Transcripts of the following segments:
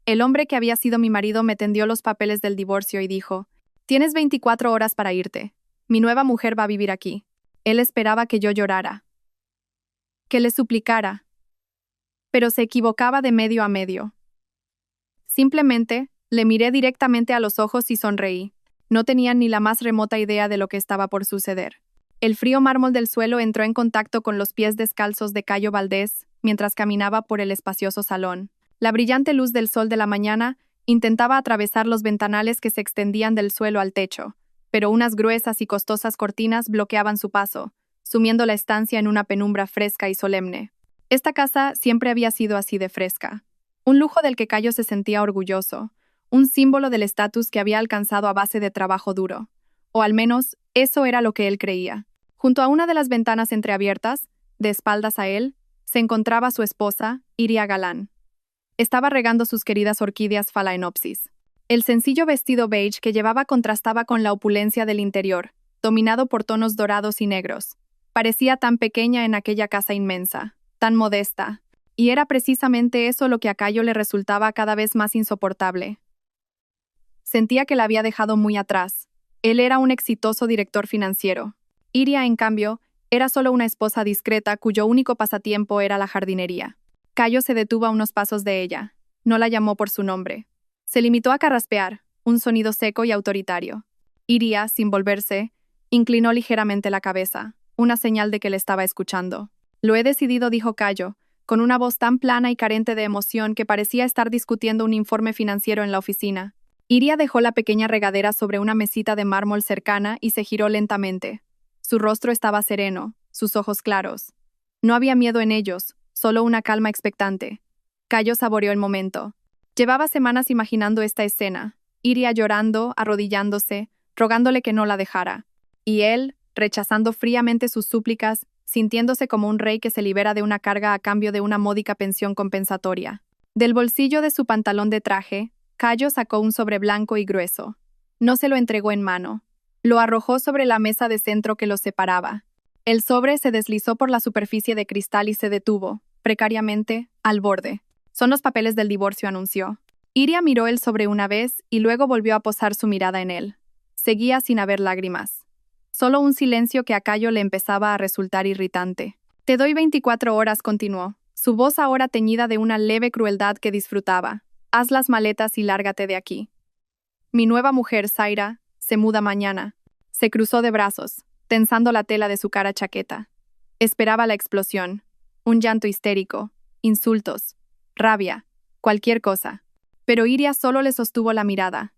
El hombre que había sido mi marido me tendió los papeles del divorcio y dijo: «Tienes 24 horas para irte. Mi nueva mujer va a vivir aquí». Él esperaba que yo llorara, que le suplicara, pero se equivocaba de medio a medio. Simplemente, le miré directamente a los ojos y sonreí. No tenía ni la más remota idea de lo que estaba por suceder. El frío mármol del suelo entró en contacto con los pies descalzos de Cayo Valdés mientras caminaba por el espacioso salón. La brillante luz del sol de la mañana intentaba atravesar los ventanales que se extendían del suelo al techo, pero unas gruesas y costosas cortinas bloqueaban su paso, sumiendo la estancia en una penumbra fresca y solemne. Esta casa siempre había sido así de fresca. Un lujo del que Cayo se sentía orgulloso, un símbolo del estatus que había alcanzado a base de trabajo duro. O al menos, eso era lo que él creía. Junto a una de las ventanas entreabiertas, de espaldas a él, se encontraba su esposa, Iria Galán. Estaba regando sus queridas orquídeas Phalaenopsis. El sencillo vestido beige que llevaba contrastaba con la opulencia del interior, dominado por tonos dorados y negros. Parecía tan pequeña en aquella casa inmensa, tan modesta, y era precisamente eso lo que a Cayo le resultaba cada vez más insoportable. Sentía que la había dejado muy atrás. Él era un exitoso director financiero. Iria, en cambio, era solo una esposa discreta cuyo único pasatiempo era la jardinería. Cayo se detuvo a unos pasos de ella. No la llamó por su nombre. Se limitó a carraspear, un sonido seco y autoritario. Iria, sin volverse, inclinó ligeramente la cabeza, una señal de que le estaba escuchando. «Lo he decidido», dijo Cayo, con una voz tan plana y carente de emoción que parecía estar discutiendo un informe financiero en la oficina. Iria dejó la pequeña regadera sobre una mesita de mármol cercana y se giró lentamente. Su rostro estaba sereno, sus ojos claros. No había miedo en ellos, solo una calma expectante. Cayo saboreó el momento. Llevaba semanas imaginando esta escena, Iria llorando, arrodillándose, rogándole que no la dejara. Y él, rechazando fríamente sus súplicas, sintiéndose como un rey que se libera de una carga a cambio de una módica pensión compensatoria. Del bolsillo de su pantalón de traje, Cayo sacó un sobre blanco y grueso. No se lo entregó en mano. Lo arrojó sobre la mesa de centro que los separaba. El sobre se deslizó por la superficie de cristal y se detuvo, precariamente, al borde. «Son los papeles del divorcio», anunció. Iria miró el sobre una vez y luego volvió a posar su mirada en él. Seguía sin haber lágrimas. Solo un silencio que a Cayo le empezaba a resultar irritante. «Te doy 24 horas», continuó, su voz ahora teñida de una leve crueldad que disfrutaba. «Haz las maletas y lárgate de aquí. Mi nueva mujer, Zaira, se muda mañana». Se cruzó de brazos, tensando la tela de su cara chaqueta. Esperaba la explosión. Un llanto histérico, insultos, rabia, cualquier cosa. Pero Iria solo le sostuvo la mirada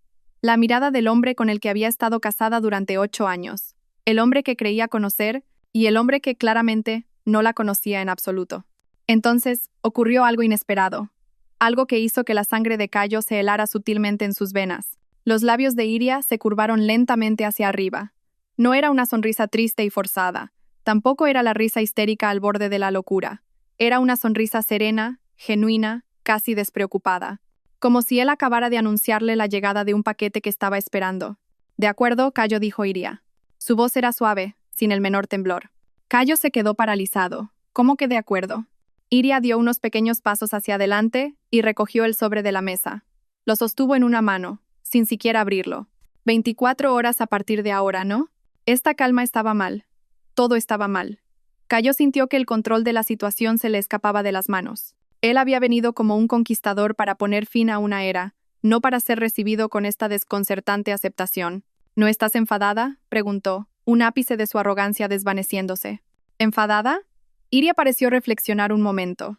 del hombre con el que había estado casada durante 8 años, el hombre que creía conocer y el hombre que claramente no la conocía en absoluto. Entonces, ocurrió algo inesperado, algo que hizo que la sangre de Cayo se helara sutilmente en sus venas. Los labios de Iria se curvaron lentamente hacia arriba. No era una sonrisa triste y forzada, tampoco era la risa histérica al borde de la locura. Era una sonrisa serena, genuina, casi despreocupada, como si él acabara de anunciarle la llegada de un paquete que estaba esperando. «De acuerdo», Cayo, dijo Iria. Su voz era suave, sin el menor temblor. Cayo se quedó paralizado. «¿Cómo que de acuerdo?» Iria dio unos pequeños pasos hacia adelante y recogió el sobre de la mesa. Lo sostuvo en una mano, sin siquiera abrirlo. 24 horas a partir de ahora, ¿no? Esta calma estaba mal. Todo estaba mal. Cayo sintió que el control de la situación se le escapaba de las manos. Él había venido como un conquistador para poner fin a una era, no para ser recibido con esta desconcertante aceptación. «¿No estás enfadada?», preguntó, un ápice de su arrogancia desvaneciéndose. «¿Enfadada?». Iria pareció reflexionar un momento.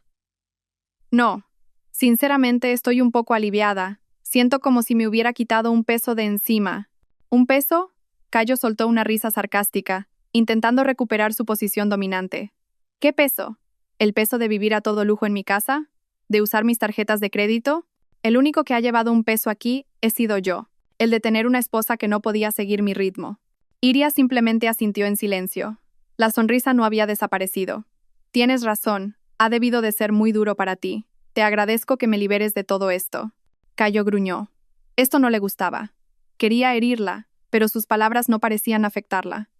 «No. Sinceramente estoy un poco aliviada. Siento como si me hubiera quitado un peso de encima». «¿Un peso?». Cayo soltó una risa sarcástica, intentando recuperar su posición dominante. «¿Qué peso? ¿El peso de vivir a todo lujo en mi casa? ¿De usar mis tarjetas de crédito? El único que ha llevado un peso aquí he sido yo, el de tener una esposa que no podía seguir mi ritmo». Iria simplemente asintió en silencio. La sonrisa no había desaparecido. «Tienes razón, ha debido de ser muy duro para ti. Te agradezco que me liberes de todo esto». Cayo gruñó. Esto no le gustaba. Quería herirla, pero sus palabras no parecían afectarla.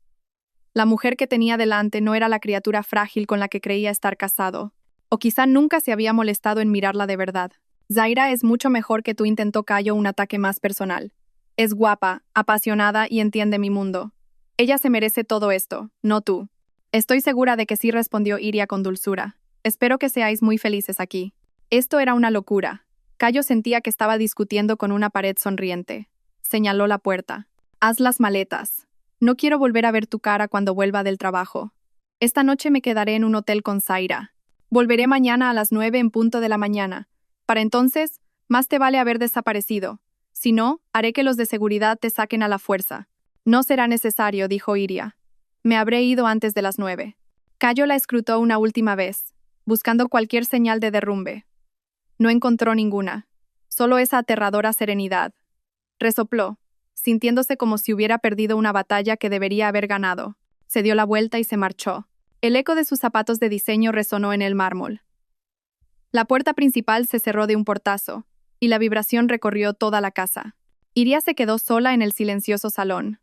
La mujer que tenía delante no era la criatura frágil con la que creía estar casado, o quizá nunca se había molestado en mirarla de verdad. Zaira es mucho mejor que tú, intentó Cayo un ataque más personal. Es guapa, apasionada y entiende mi mundo. Ella se merece todo esto, no tú. Estoy segura de que sí, respondió Iria con dulzura. Espero que seáis muy felices aquí. Esto era una locura. Cayo sentía que estaba discutiendo con una pared sonriente. Señaló la puerta. Haz las maletas. No quiero volver a ver tu cara cuando vuelva del trabajo. Esta noche me quedaré en un hotel con Zaira. Volveré mañana a las 9 en punto de la mañana. Para entonces, más te vale haber desaparecido. Si no, haré que los de seguridad te saquen a la fuerza. No será necesario, dijo Iria. Me habré ido antes de las 9. Cayo la escrutó una última vez, buscando cualquier señal de derrumbe. No encontró ninguna, solo esa aterradora serenidad. Resopló, sintiéndose como si hubiera perdido una batalla que debería haber ganado. Se dio la vuelta y se marchó. El eco de sus zapatos de diseño resonó en el mármol. La puerta principal se cerró de un portazo, y la vibración recorrió toda la casa. Iria se quedó sola en el silencioso salón.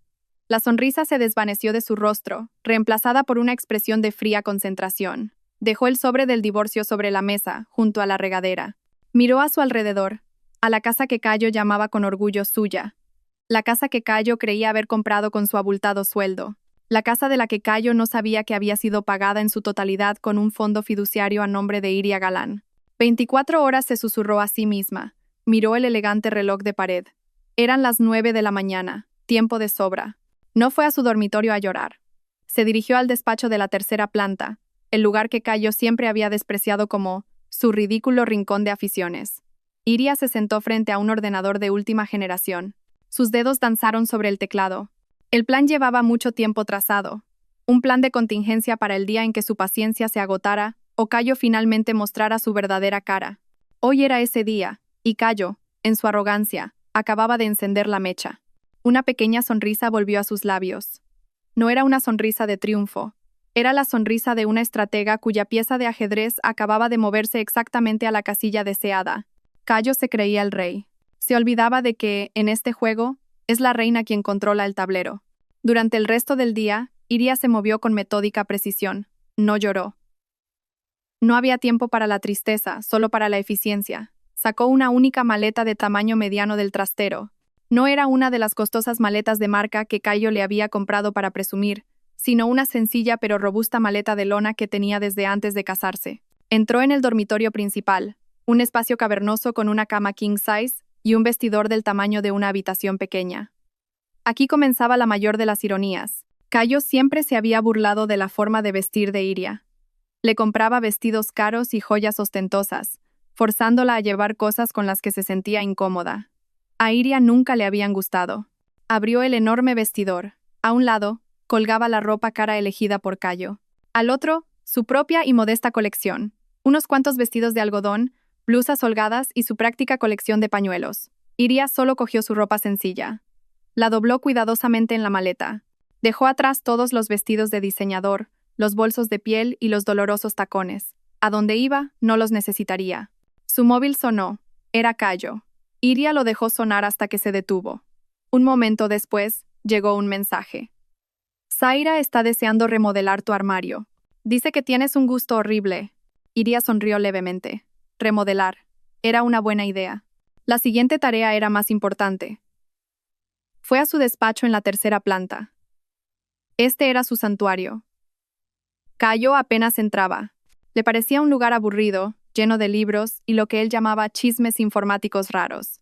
La sonrisa se desvaneció de su rostro, reemplazada por una expresión de fría concentración. Dejó el sobre del divorcio sobre la mesa, junto a la regadera. Miró a su alrededor, a la casa que Cayo llamaba con orgullo suya. La casa que Cayo creía haber comprado con su abultado sueldo. La casa de la que Cayo no sabía que había sido pagada en su totalidad con un fondo fiduciario a nombre de Iria Galán. 24 horas, se susurró a sí misma. Miró el elegante reloj de pared. Eran las 9 de la mañana, tiempo de sobra. No fue a su dormitorio a llorar. Se dirigió al despacho de la tercera planta, el lugar que Cayo siempre había despreciado como su ridículo rincón de aficiones. Iria se sentó frente a un ordenador de última generación. Sus dedos danzaron sobre el teclado. El plan llevaba mucho tiempo trazado. Un plan de contingencia para el día en que su paciencia se agotara o Cayo finalmente mostrara su verdadera cara. Hoy era ese día, y Cayo, en su arrogancia, acababa de encender la mecha. Una pequeña sonrisa volvió a sus labios. No era una sonrisa de triunfo. Era la sonrisa de una estratega cuya pieza de ajedrez acababa de moverse exactamente a la casilla deseada. Cayo se creía el rey. Se olvidaba de que, en este juego, es la reina quien controla el tablero. Durante el resto del día, Iria se movió con metódica precisión. No lloró. No había tiempo para la tristeza, solo para la eficiencia. Sacó una única maleta de tamaño mediano del trastero. No era una de las costosas maletas de marca que Cayo le había comprado para presumir, sino una sencilla pero robusta maleta de lona que tenía desde antes de casarse. Entró en el dormitorio principal, un espacio cavernoso con una cama king size y un vestidor del tamaño de una habitación pequeña. Aquí comenzaba la mayor de las ironías. Cayo siempre se había burlado de la forma de vestir de Iria. Le compraba vestidos caros y joyas ostentosas, forzándola a llevar cosas con las que se sentía incómoda. A Iria nunca le habían gustado. Abrió el enorme vestidor. A un lado, colgaba la ropa cara elegida por Cayo. Al otro, su propia y modesta colección. Unos cuantos vestidos de algodón, blusas holgadas y su práctica colección de pañuelos. Iria solo cogió su ropa sencilla. La dobló cuidadosamente en la maleta. Dejó atrás todos los vestidos de diseñador, los bolsos de piel y los dolorosos tacones. A donde iba, no los necesitaría. Su móvil sonó. Era Cayo. Iria lo dejó sonar hasta que se detuvo. Un momento después, llegó un mensaje. Zaira está deseando remodelar tu armario. Dice que tienes un gusto horrible. Iria sonrió levemente. Remodelar. Era una buena idea. La siguiente tarea era más importante. Fue a su despacho en la tercera planta. Este era su santuario. Cayo apenas entraba. Le parecía un lugar aburrido, lleno de libros y lo que él llamaba chismes informáticos raros.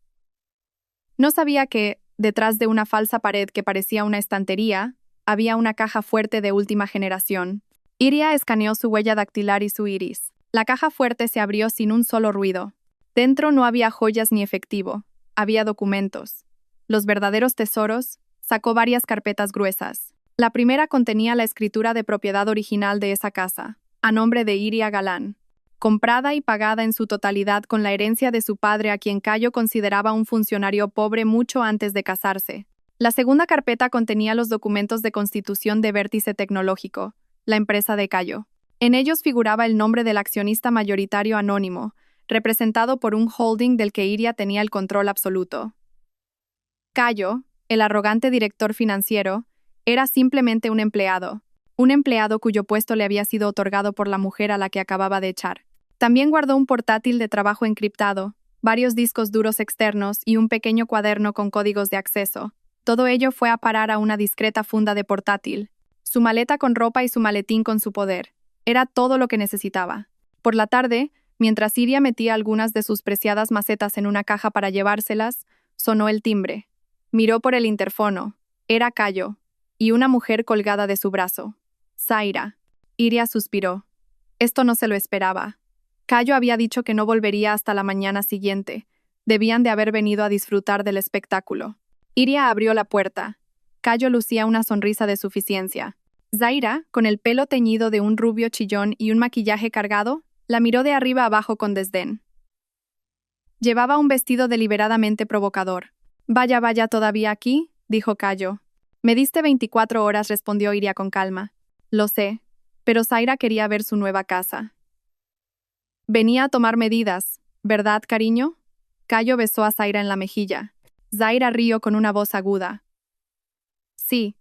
No sabía que, detrás de una falsa pared que parecía una estantería, había una caja fuerte de última generación. Iria escaneó su huella dactilar y su iris. La caja fuerte se abrió sin un solo ruido. Dentro no había joyas ni efectivo. Había documentos. Los verdaderos tesoros. Sacó varias carpetas gruesas. La primera contenía la escritura de propiedad original de esa casa, a nombre de Iria Galán, comprada y pagada en su totalidad con la herencia de su padre, a quien Cayo consideraba un funcionario pobre mucho antes de casarse. La segunda carpeta contenía los documentos de constitución de Vértice Tecnológico, la empresa de Cayo. En ellos figuraba el nombre del accionista mayoritario anónimo, representado por un holding del que Iria tenía el control absoluto. Cayo, el arrogante director financiero, era simplemente un empleado cuyo puesto le había sido otorgado por la mujer a la que acababa de echar. También guardó un portátil de trabajo encriptado, varios discos duros externos y un pequeño cuaderno con códigos de acceso. Todo ello fue a parar a una discreta funda de portátil. Su maleta con ropa y su maletín con su poder. Era todo lo que necesitaba. Por la tarde, mientras Iria metía algunas de sus preciadas macetas en una caja para llevárselas, sonó el timbre. Miró por el interfono. Era Cayo, y una mujer colgada de su brazo. Zaira. Iria suspiró. Esto no se lo esperaba. Cayo había dicho que no volvería hasta la mañana siguiente. Debían de haber venido a disfrutar del espectáculo. Iria abrió la puerta. Cayo lucía una sonrisa de suficiencia. Zaira, con el pelo teñido de un rubio chillón y un maquillaje cargado, la miró de arriba abajo con desdén. Llevaba un vestido deliberadamente provocador. Vaya, vaya, ¿todavía aquí?, dijo Cayo. Me diste 24 horas, respondió Iria con calma. Lo sé, pero Zaira quería ver su nueva casa. Venía a tomar medidas, ¿verdad, cariño? Cayo besó a Zaira en la mejilla. Zaira rió con una voz aguda. Sí.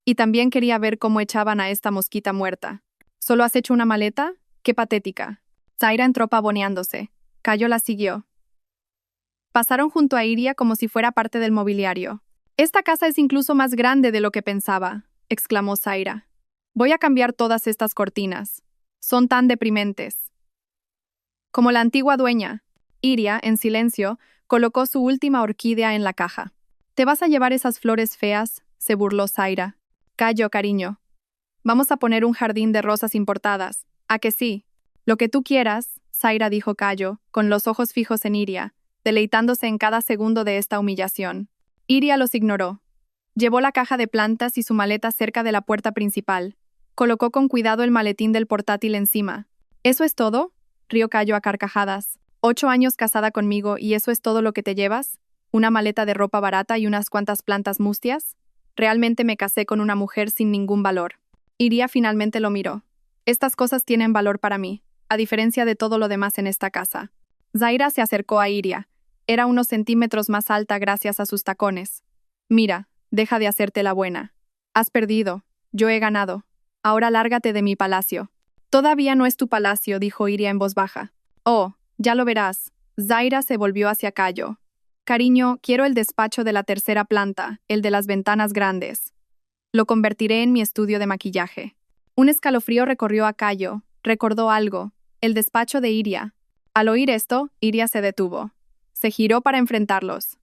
Y también quería ver cómo echaban a esta mosquita muerta. ¿Solo has hecho una maleta? ¡Qué patética! Zaira entró pavoneándose. Cayo la siguió. Pasaron junto a Iria como si fuera parte del mobiliario. Esta casa es incluso más grande de lo que pensaba, exclamó Zaira. Voy a cambiar todas estas cortinas. Son tan deprimentes. Como la antigua dueña. Iria, en silencio, colocó su última orquídea en la caja. ¿Te vas a llevar esas flores feas?, se burló Zaira. Cayo, cariño. Vamos a poner un jardín de rosas importadas. ¿A que sí? Lo que tú quieras, Zaira, dijo Cayo, con los ojos fijos en Iria, deleitándose en cada segundo de esta humillación. Iria los ignoró. Llevó la caja de plantas y su maleta cerca de la puerta principal. Colocó con cuidado el maletín del portátil encima. ¿Eso es todo?, rió Cayo a carcajadas. 8 años casada conmigo y eso es todo lo que te llevas? ¿Una maleta de ropa barata y unas cuantas plantas mustias? Realmente me casé con una mujer sin ningún valor. Iria finalmente lo miró. Estas cosas tienen valor para mí, a diferencia de todo lo demás en esta casa. Zaira se acercó a Iria. Era unos centímetros más alta gracias a sus tacones. Mira, deja de hacerte la buena. Has perdido. Yo he ganado. Ahora lárgate de mi palacio. Todavía no es tu palacio, dijo Iria en voz baja. Oh, ya lo verás. Zaira se volvió hacia Cayo. Cariño, quiero el despacho de la tercera planta, el de las ventanas grandes. Lo convertiré en mi estudio de maquillaje. Un escalofrío recorrió a Cayo. Recordó algo. El despacho de Iria. Al oír esto, Iria se detuvo. Se giró para enfrentarlos.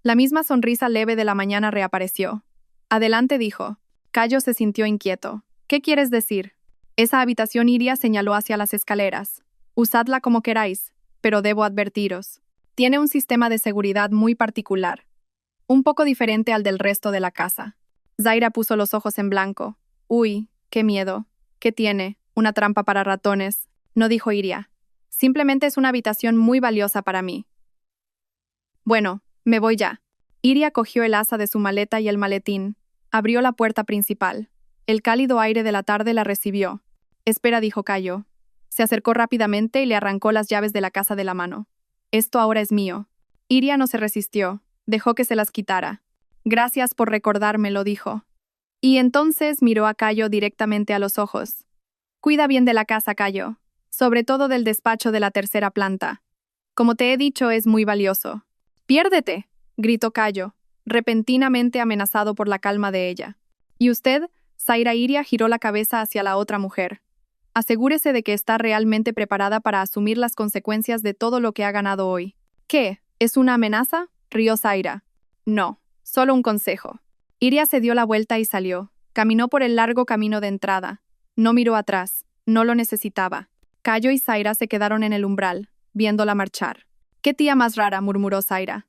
La misma sonrisa leve de la mañana reapareció. Adelante, dijo. Cayo se sintió inquieto. ¿Qué quieres decir? Esa habitación, Iria señaló hacia las escaleras. Usadla como queráis, pero debo advertiros. Tiene un sistema de seguridad muy particular. Un poco diferente al del resto de la casa. Zaira puso los ojos en blanco. Uy, qué miedo. ¿Qué tiene? ¿Una trampa para ratones? No, dijo Iria. Simplemente es una habitación muy valiosa para mí. Bueno, me voy ya. Iria cogió el asa de su maleta y el maletín. Abrió la puerta principal. El cálido aire de la tarde la recibió. Espera, dijo Cayo. Se acercó rápidamente y le arrancó las llaves de la casa de la mano. Esto ahora es mío. Iria no se resistió. Dejó que se las quitara. Gracias por recordármelo, dijo. Y entonces miró a Cayo directamente a los ojos. Cuida bien de la casa, Cayo. Sobre todo del despacho de la tercera planta. Como te he dicho, es muy valioso. ¡Piérdete!, gritó Cayo, repentinamente amenazado por la calma de ella. ¿Y usted? Zaira. Iria giró la cabeza hacia la otra mujer. Asegúrese de que está realmente preparada para asumir las consecuencias de todo lo que ha ganado hoy. ¿Qué? ¿Es una amenaza?, rió Zaira. No, solo un consejo. Iria se dio la vuelta y salió. Caminó por el largo camino de entrada. No miró atrás. No lo necesitaba. Cayo y Zaira se quedaron en el umbral, viéndola marchar. «¿Qué tía más rara?», murmuró Zaira.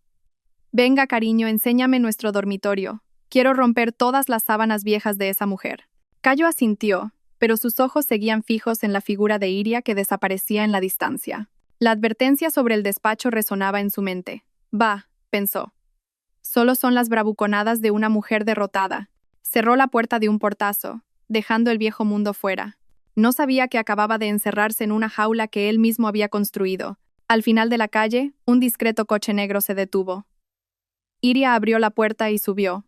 «Venga, cariño, enséñame nuestro dormitorio. Quiero romper todas las sábanas viejas de esa mujer». Cayo asintió, pero sus ojos seguían fijos en la figura de Iria que desaparecía en la distancia. La advertencia sobre el despacho resonaba en su mente. «Va», pensó. «Solo son las bravuconadas de una mujer derrotada». Cerró la puerta de un portazo, dejando el viejo mundo fuera. No sabía que acababa de encerrarse en una jaula que él mismo había construido. Al final de la calle, un discreto coche negro se detuvo. Iria abrió la puerta y subió.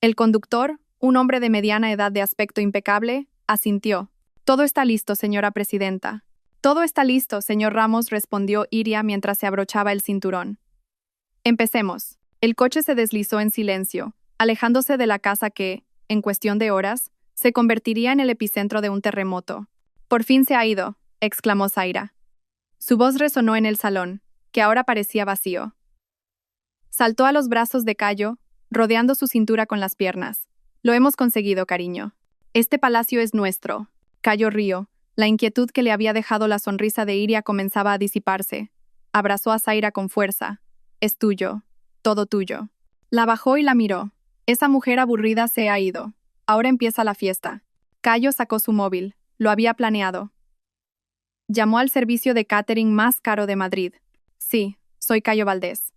El conductor, un hombre de mediana edad de aspecto impecable, asintió. «Todo está listo, señora presidenta». Todo está listo, señor Ramos, respondió Iria mientras se abrochaba el cinturón. Empecemos. El coche se deslizó en silencio, alejándose de la casa que, en cuestión de horas, se convertiría en el epicentro de un terremoto. Por fin se ha ido, exclamó Zaira. Su voz resonó en el salón, que ahora parecía vacío. Saltó a los brazos de Cayo, rodeando su cintura con las piernas. Lo hemos conseguido, cariño. Este palacio es nuestro. Cayo rió. La inquietud que le había dejado la sonrisa de Iria comenzaba a disiparse. Abrazó a Zaira con fuerza. Es tuyo. Todo tuyo. La bajó y la miró. Esa mujer aburrida se ha ido. Ahora empieza la fiesta. Cayo sacó su móvil. Lo había planeado. Llamó al servicio de catering más caro de Madrid. Sí, soy Cayo Valdés.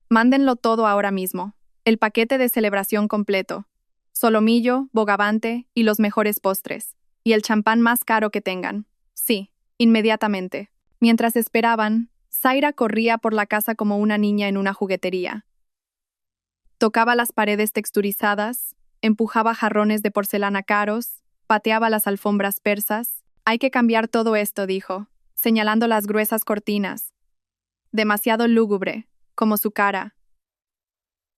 Mándenlo todo ahora mismo. El paquete de celebración completo. Solomillo, bogavante y los mejores postres. Y el champán más caro que tengan. Sí, inmediatamente. Mientras esperaban, Zaira corría por la casa como una niña en una juguetería. Tocaba las paredes texturizadas, empujaba jarrones de porcelana caros, pateaba las alfombras persas. Hay que cambiar todo esto, dijo, señalando las gruesas cortinas. Demasiado lúgubre, como su cara.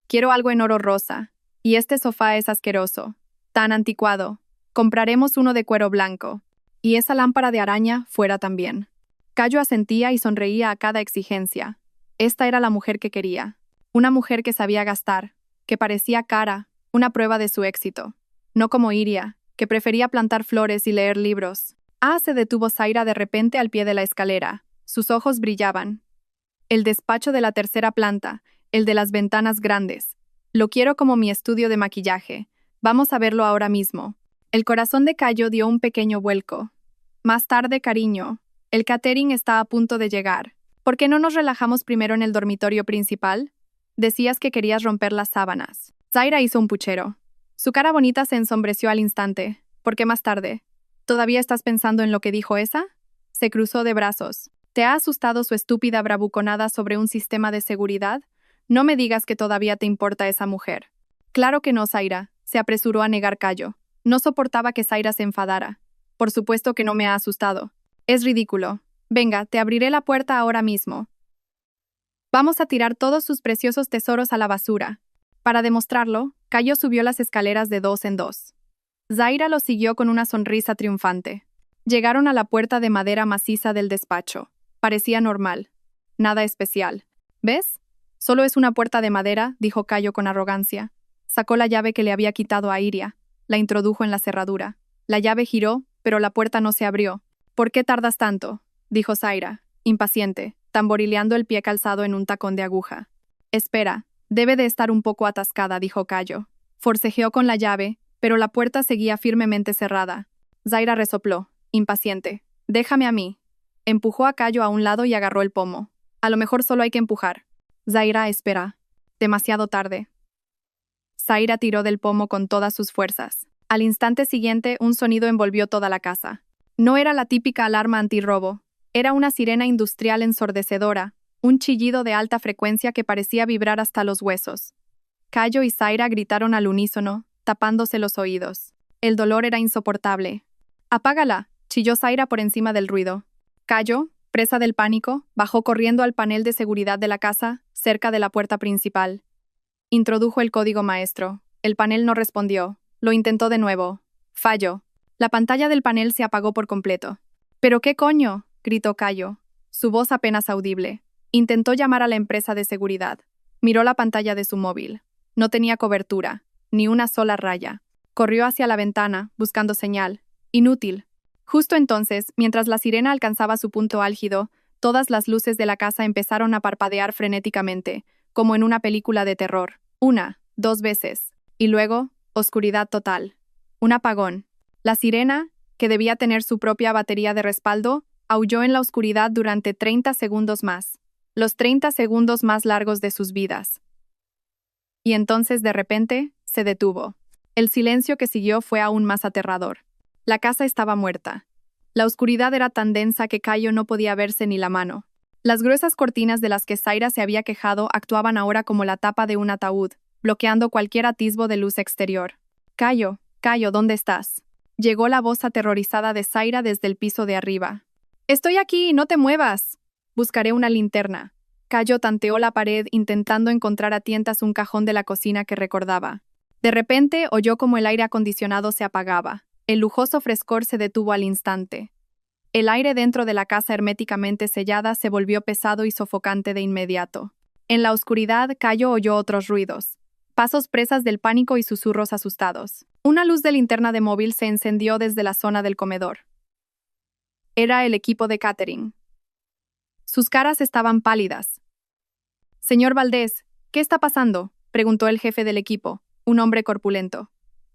Quiero algo en oro rosa, y este sofá es asqueroso, tan anticuado. Compraremos uno de cuero blanco, y esa lámpara de araña fuera también. Cayo asentía y sonreía a cada exigencia. Esta era la mujer que quería, una mujer que sabía gastar, que parecía cara, una prueba de su éxito. No como Iria, que prefería plantar flores y leer libros. Se detuvo Zaira de repente al pie de la escalera. Sus ojos brillaban. El despacho de la tercera planta, el de las ventanas grandes. Lo quiero como mi estudio de maquillaje. Vamos a verlo ahora mismo. El corazón de Cayo dio un pequeño vuelco. Más tarde, cariño. El catering está a punto de llegar. ¿Por qué no nos relajamos primero en el dormitorio principal? Decías que querías romper las sábanas. Zaira hizo un puchero. Su cara bonita se ensombreció al instante. ¿Por qué más tarde? ¿Todavía estás pensando en lo que dijo esa? Se cruzó de brazos. ¿Te ha asustado su estúpida bravuconada sobre un sistema de seguridad? No me digas que todavía te importa esa mujer. Claro que no, Zaira, se apresuró a negar Cayo. No soportaba que Zaira se enfadara. Por supuesto que no me ha asustado. Es ridículo. Venga, te abriré la puerta ahora mismo. Vamos a tirar todos sus preciosos tesoros a la basura. Para demostrarlo, Cayo subió las escaleras de 2 en 2. Zaira lo siguió con una sonrisa triunfante. Llegaron a la puerta de madera maciza del despacho. Parecía normal. Nada especial. ¿Ves? Solo es una puerta de madera, dijo Cayo con arrogancia. Sacó la llave que le había quitado a Iria. La introdujo en la cerradura. La llave giró, pero la puerta no se abrió. ¿Por qué tardas tanto?, dijo Zaira, impaciente, tamborileando el pie calzado en un tacón de aguja. Espera, debe de estar un poco atascada, dijo Cayo. Forcejeó con la llave, pero la puerta seguía firmemente cerrada. Zaira resopló, impaciente. Déjame a mí. Empujó a Cayo a un lado y agarró el pomo. A lo mejor solo hay que empujar. Zaira, espera. Demasiado tarde. Zaira tiró del pomo con todas sus fuerzas. Al instante siguiente, un sonido envolvió toda la casa. No era la típica alarma antirrobo. Era una sirena industrial ensordecedora, un chillido de alta frecuencia que parecía vibrar hasta los huesos. Cayo y Zaira gritaron al unísono, tapándose los oídos. El dolor era insoportable. «Apágala», chilló Zaira por encima del ruido. Cayo, presa del pánico, bajó corriendo al panel de seguridad de la casa, cerca de la puerta principal. Introdujo el código maestro. El panel no respondió. Lo intentó de nuevo. Fallo. La pantalla del panel se apagó por completo. «¿Pero qué coño?», gritó Cayo. Su voz apenas audible. Intentó llamar a la empresa de seguridad. Miró la pantalla de su móvil. No tenía cobertura. Ni una sola raya. Corrió hacia la ventana, buscando señal. Inútil. Justo entonces, mientras la sirena alcanzaba su punto álgido, todas las luces de la casa empezaron a parpadear frenéticamente, como en una película de terror. 1, 2 veces. Y luego, oscuridad total. Un apagón. La sirena, que debía tener su propia batería de respaldo, aulló en la oscuridad durante 30 segundos más. Los 30 segundos más largos de sus vidas. Y entonces, de repente, se detuvo. El silencio que siguió fue aún más aterrador. La casa estaba muerta. La oscuridad era tan densa que Cayo no podía verse ni la mano. Las gruesas cortinas de las que Zaira se había quejado actuaban ahora como la tapa de un ataúd, bloqueando cualquier atisbo de luz exterior. Cayo, ¿dónde estás?, llegó la voz aterrorizada de Zaira desde el piso de arriba. Estoy aquí, no te muevas. Buscaré una linterna. Cayo tanteó la pared intentando encontrar a tientas un cajón de la cocina que recordaba. De repente oyó como el aire acondicionado se apagaba. El lujoso frescor se detuvo al instante. El aire dentro de la casa herméticamente sellada se volvió pesado y sofocante de inmediato. En la oscuridad, Cayo oyó otros ruidos. Pasos presas del pánico y susurros asustados. Una luz de linterna de móvil se encendió desde la zona del comedor. Era el equipo de catering. Sus caras estaban pálidas. «Señor Valdés, ¿qué está pasando?», preguntó el jefe del equipo, un hombre corpulento.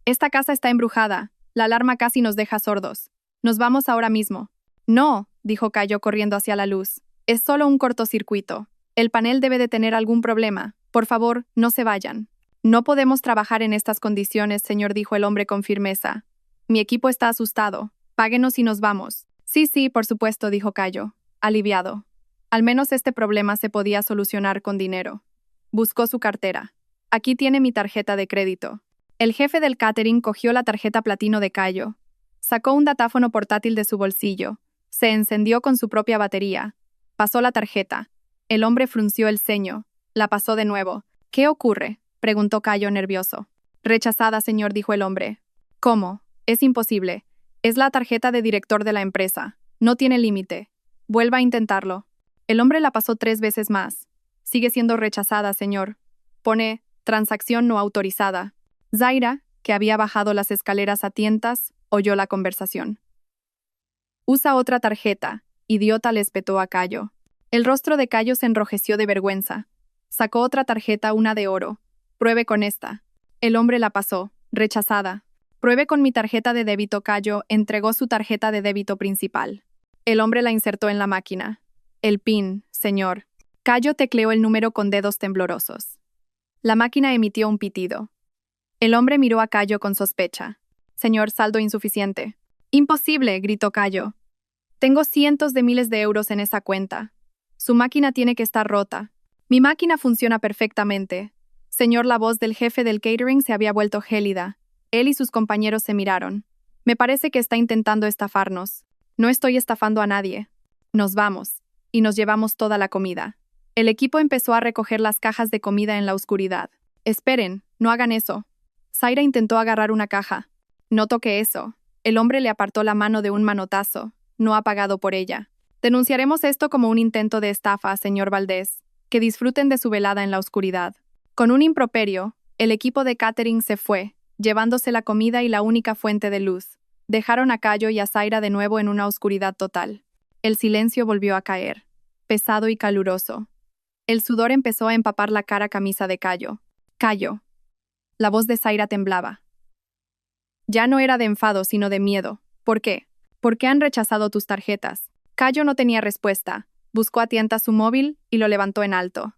«Esta casa está embrujada. La alarma casi nos deja sordos. Nos vamos ahora mismo». «No», dijo Cayo corriendo hacia la luz. «Es solo un cortocircuito. El panel debe de tener algún problema. Por favor, no se vayan». «No podemos trabajar en estas condiciones, señor», dijo el hombre con firmeza. «Mi equipo está asustado. Páguenos y nos vamos». Sí, por supuesto», dijo Cayo, aliviado. Al menos este problema se podía solucionar con dinero. Buscó su cartera. «Aquí tiene mi tarjeta de crédito». El jefe del catering cogió la tarjeta platino de Cayo. Sacó un datáfono portátil de su bolsillo. Se encendió con su propia batería. Pasó la tarjeta. El hombre frunció el ceño. La pasó de nuevo. «¿Qué ocurre?», preguntó Cayo nervioso. «Rechazada, señor», dijo el hombre. «¿Cómo? Es imposible. Es la tarjeta de director de la empresa. No tiene límite. Vuelva a intentarlo». El hombre la pasó 3 veces más. «Sigue siendo rechazada, señor. Pone transacción no autorizada». Zaira, que había bajado las escaleras a tientas, oyó la conversación. «Usa otra tarjeta», idiota, le espetó a Cayo. El rostro de Cayo se enrojeció de vergüenza. Sacó otra tarjeta, una de oro. «Pruebe con esta». El hombre la pasó. «Rechazada». «Pruebe con mi tarjeta de débito». Cayo entregó su tarjeta de débito principal. El hombre la insertó en la máquina. «El PIN, señor». Cayo tecleó el número con dedos temblorosos. La máquina emitió un pitido. El hombre miró a Cayo con sospecha. «Señor, saldo insuficiente». «Imposible», gritó Cayo. «Tengo cientos de miles de euros en esa cuenta. Su máquina tiene que estar rota». «Mi máquina funciona perfectamente». Señor, la voz del jefe del catering se había vuelto gélida. Él y sus compañeros se miraron. «Me parece que está intentando estafarnos». «No estoy estafando a nadie». «Nos vamos». Y nos llevamos toda la comida. El equipo empezó a recoger las cajas de comida en la oscuridad. «Esperen, no hagan eso». Zaira intentó agarrar una caja. «No toque eso». El hombre le apartó la mano de un manotazo. No ha pagado por ella. «Denunciaremos esto como un intento de estafa, señor Valdés. Que disfruten de su velada en la oscuridad». Con un improperio, el equipo de catering se fue, llevándose la comida y la única fuente de luz. Dejaron a Cayo y a Zaira de nuevo en una oscuridad total. El silencio volvió a caer, pesado y caluroso. El sudor empezó a empapar la cara camisa de Cayo. «Cayo». La voz de Zaira temblaba. Ya no era de enfado, sino de miedo. «¿Por qué? ¿Por qué han rechazado tus tarjetas?». Cayo no tenía respuesta. Buscó a tientas su móvil y lo levantó en alto.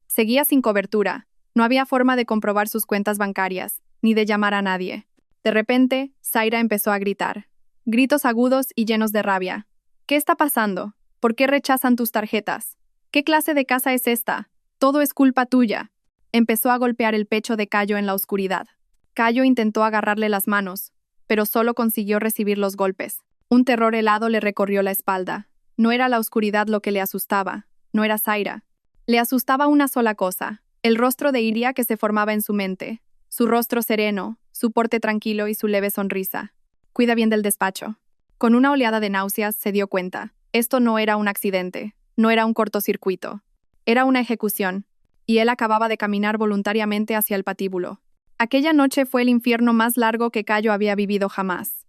Seguía sin cobertura. No había forma de comprobar sus cuentas bancarias, ni de llamar a nadie. De repente, Zaira empezó a gritar. Gritos agudos y llenos de rabia. «¿Qué está pasando? ¿Por qué rechazan tus tarjetas? ¿Qué clase de casa es esta? Todo es culpa tuya». Empezó a golpear el pecho de Cayo en la oscuridad. Cayo intentó agarrarle las manos, pero solo consiguió recibir los golpes. Un terror helado le recorrió la espalda. No era la oscuridad lo que le asustaba, no era Zaira. Le asustaba una sola cosa, el rostro de Iria que se formaba en su mente. Su rostro sereno, su porte tranquilo y su leve sonrisa. «Cuida bien del despacho». Con una oleada de náuseas se dio cuenta. Esto no era un accidente, no era un cortocircuito. Era una ejecución, y él acababa de caminar voluntariamente hacia el patíbulo. Aquella noche fue el infierno más largo que Cayo había vivido jamás.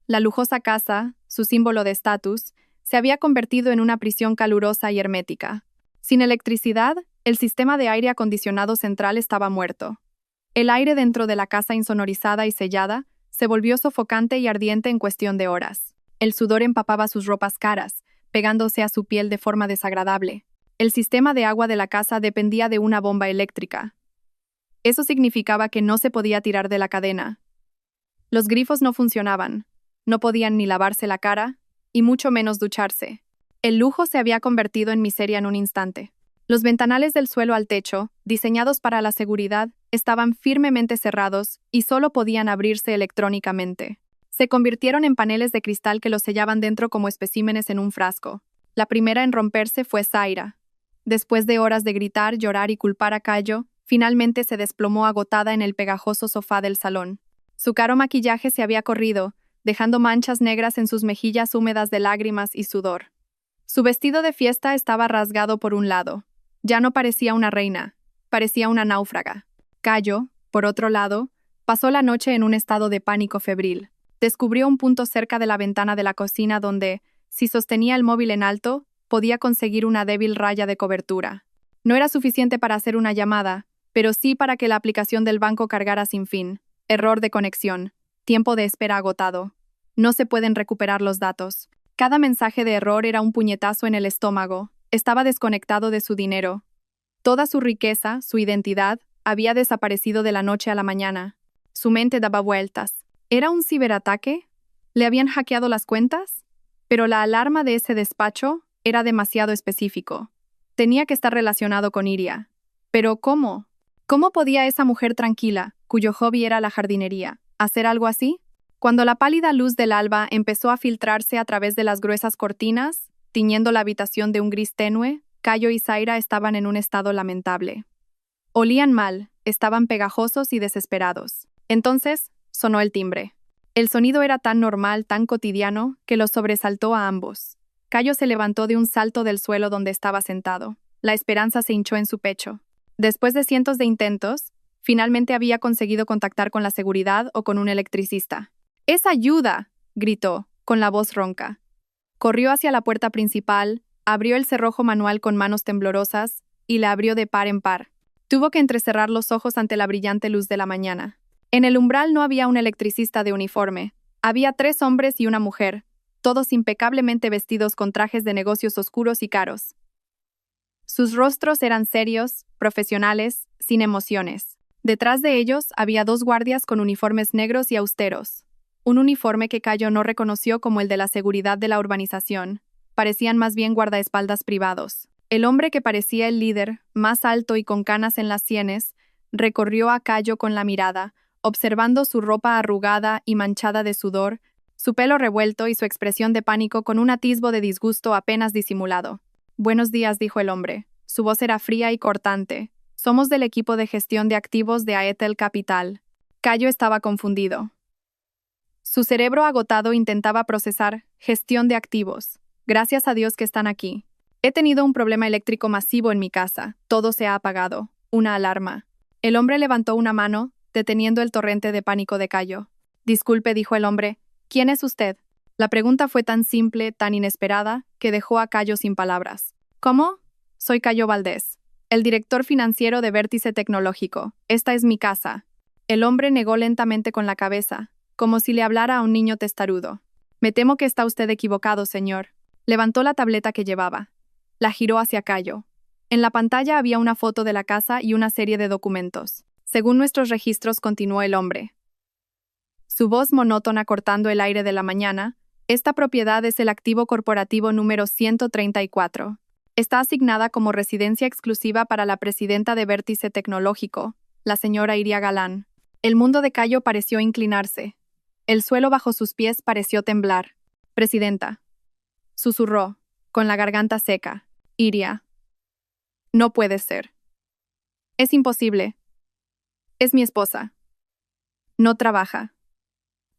La lujosa casa, su símbolo de estatus, se había convertido en una prisión calurosa y hermética. Sin electricidad, el sistema de aire acondicionado central estaba muerto. El aire dentro de la casa insonorizada y sellada se volvió sofocante y ardiente en cuestión de horas. El sudor empapaba sus ropas caras, pegándose a su piel de forma desagradable. El sistema de agua de la casa dependía de una bomba eléctrica. Eso significaba que no se podía tirar de la cadena. Los grifos no funcionaban. No podían ni lavarse la cara, y mucho menos ducharse. El lujo se había convertido en miseria en un instante. Los ventanales del suelo al techo, diseñados para la seguridad, estaban firmemente cerrados y solo podían abrirse electrónicamente. Se convirtieron en paneles de cristal que los sellaban dentro como especímenes en un frasco. La primera en romperse fue Zaira. Después de horas de gritar, llorar y culpar a Cayo, finalmente se desplomó agotada en el pegajoso sofá del salón. Su caro maquillaje se había corrido, dejando manchas negras en sus mejillas húmedas de lágrimas y sudor. Su vestido de fiesta estaba rasgado por un lado. Ya no parecía una reina, parecía una náufraga. Cayo, por otro lado, pasó la noche en un estado de pánico febril. Descubrió un punto cerca de la ventana de la cocina donde, si sostenía el móvil en alto, podía conseguir una débil raya de cobertura. No era suficiente para hacer una llamada, pero sí para que la aplicación del banco cargara sin fin. Error de conexión. Tiempo de espera agotado. No se pueden recuperar los datos. Cada mensaje de error era un puñetazo en el estómago. Estaba desconectado de su dinero. Toda su riqueza, su identidad, había desaparecido de la noche a la mañana. Su mente daba vueltas. ¿Era un ciberataque? ¿Le habían hackeado las cuentas? Pero la alarma de ese despacho era demasiado específico. Tenía que estar relacionado con Iria. ¿Pero cómo? ¿Cómo podía esa mujer tranquila, cuyo hobby era la jardinería, hacer algo así? Cuando la pálida luz del alba empezó a filtrarse a través de las gruesas cortinas, tiñendo la habitación de un gris tenue, Cayo y Zaira estaban en un estado lamentable. Olían mal, estaban pegajosos y desesperados. Entonces, sonó el timbre. El sonido era tan normal, tan cotidiano, que los sobresaltó a ambos. Cayo se levantó de un salto del suelo donde estaba sentado. La esperanza se hinchó en su pecho. Después de cientos de intentos, finalmente había conseguido contactar con la seguridad o con un electricista. ¡Es ayuda!, gritó, con la voz ronca. Corrió hacia la puerta principal, abrió el cerrojo manual con manos temblorosas y la abrió de par en par. Tuvo que entrecerrar los ojos ante la brillante luz de la mañana. En el umbral no había un electricista de uniforme. Había 3 hombres y una mujer, todos impecablemente vestidos con trajes de negocios oscuros y caros. Sus rostros eran serios, profesionales, sin emociones. Detrás de ellos había 2 guardias con uniformes negros y austeros. Un uniforme que Cayo no reconoció como el de la seguridad de la urbanización. Parecían más bien guardaespaldas privados. El hombre que parecía el líder, más alto y con canas en las sienes, recorrió a Cayo con la mirada, observando su ropa arrugada y manchada de sudor, su pelo revuelto y su expresión de pánico con un atisbo de disgusto apenas disimulado. «Buenos días», dijo el hombre. Su voz era fría y cortante. «Somos del equipo de gestión de activos de Aethel Capital». Cayo estaba confundido. Su cerebro agotado intentaba procesar «gestión de activos». Gracias a Dios que están aquí. He tenido un problema eléctrico masivo en mi casa. Todo se ha apagado. Una alarma. El hombre levantó una mano, deteniendo el torrente de pánico de Cayo. «Disculpe», dijo el hombre. «¿Quién es usted?» La pregunta fue tan simple, tan inesperada, que dejó a Cayo sin palabras. «¿Cómo?» «Soy Cayo Valdés, el director financiero de Vértice Tecnológico. Esta es mi casa». El hombre negó lentamente con la cabeza, como si le hablara a un niño testarudo. «Me temo que está usted equivocado, señor». Levantó la tableta que llevaba. La giró hacia Cayo. En la pantalla había una foto de la casa y una serie de documentos. «Según nuestros registros», continuó el hombre. Su voz monótona cortando el aire de la mañana, «esta propiedad es el activo corporativo número 134. Está asignada como residencia exclusiva para la presidenta de Vértice Tecnológico, la señora Iria Galán». El mundo de Cayo pareció inclinarse. El suelo bajo sus pies pareció temblar. «Presidenta», susurró, con la garganta seca. «Iria. No puede ser. Es imposible. Es mi esposa. No trabaja.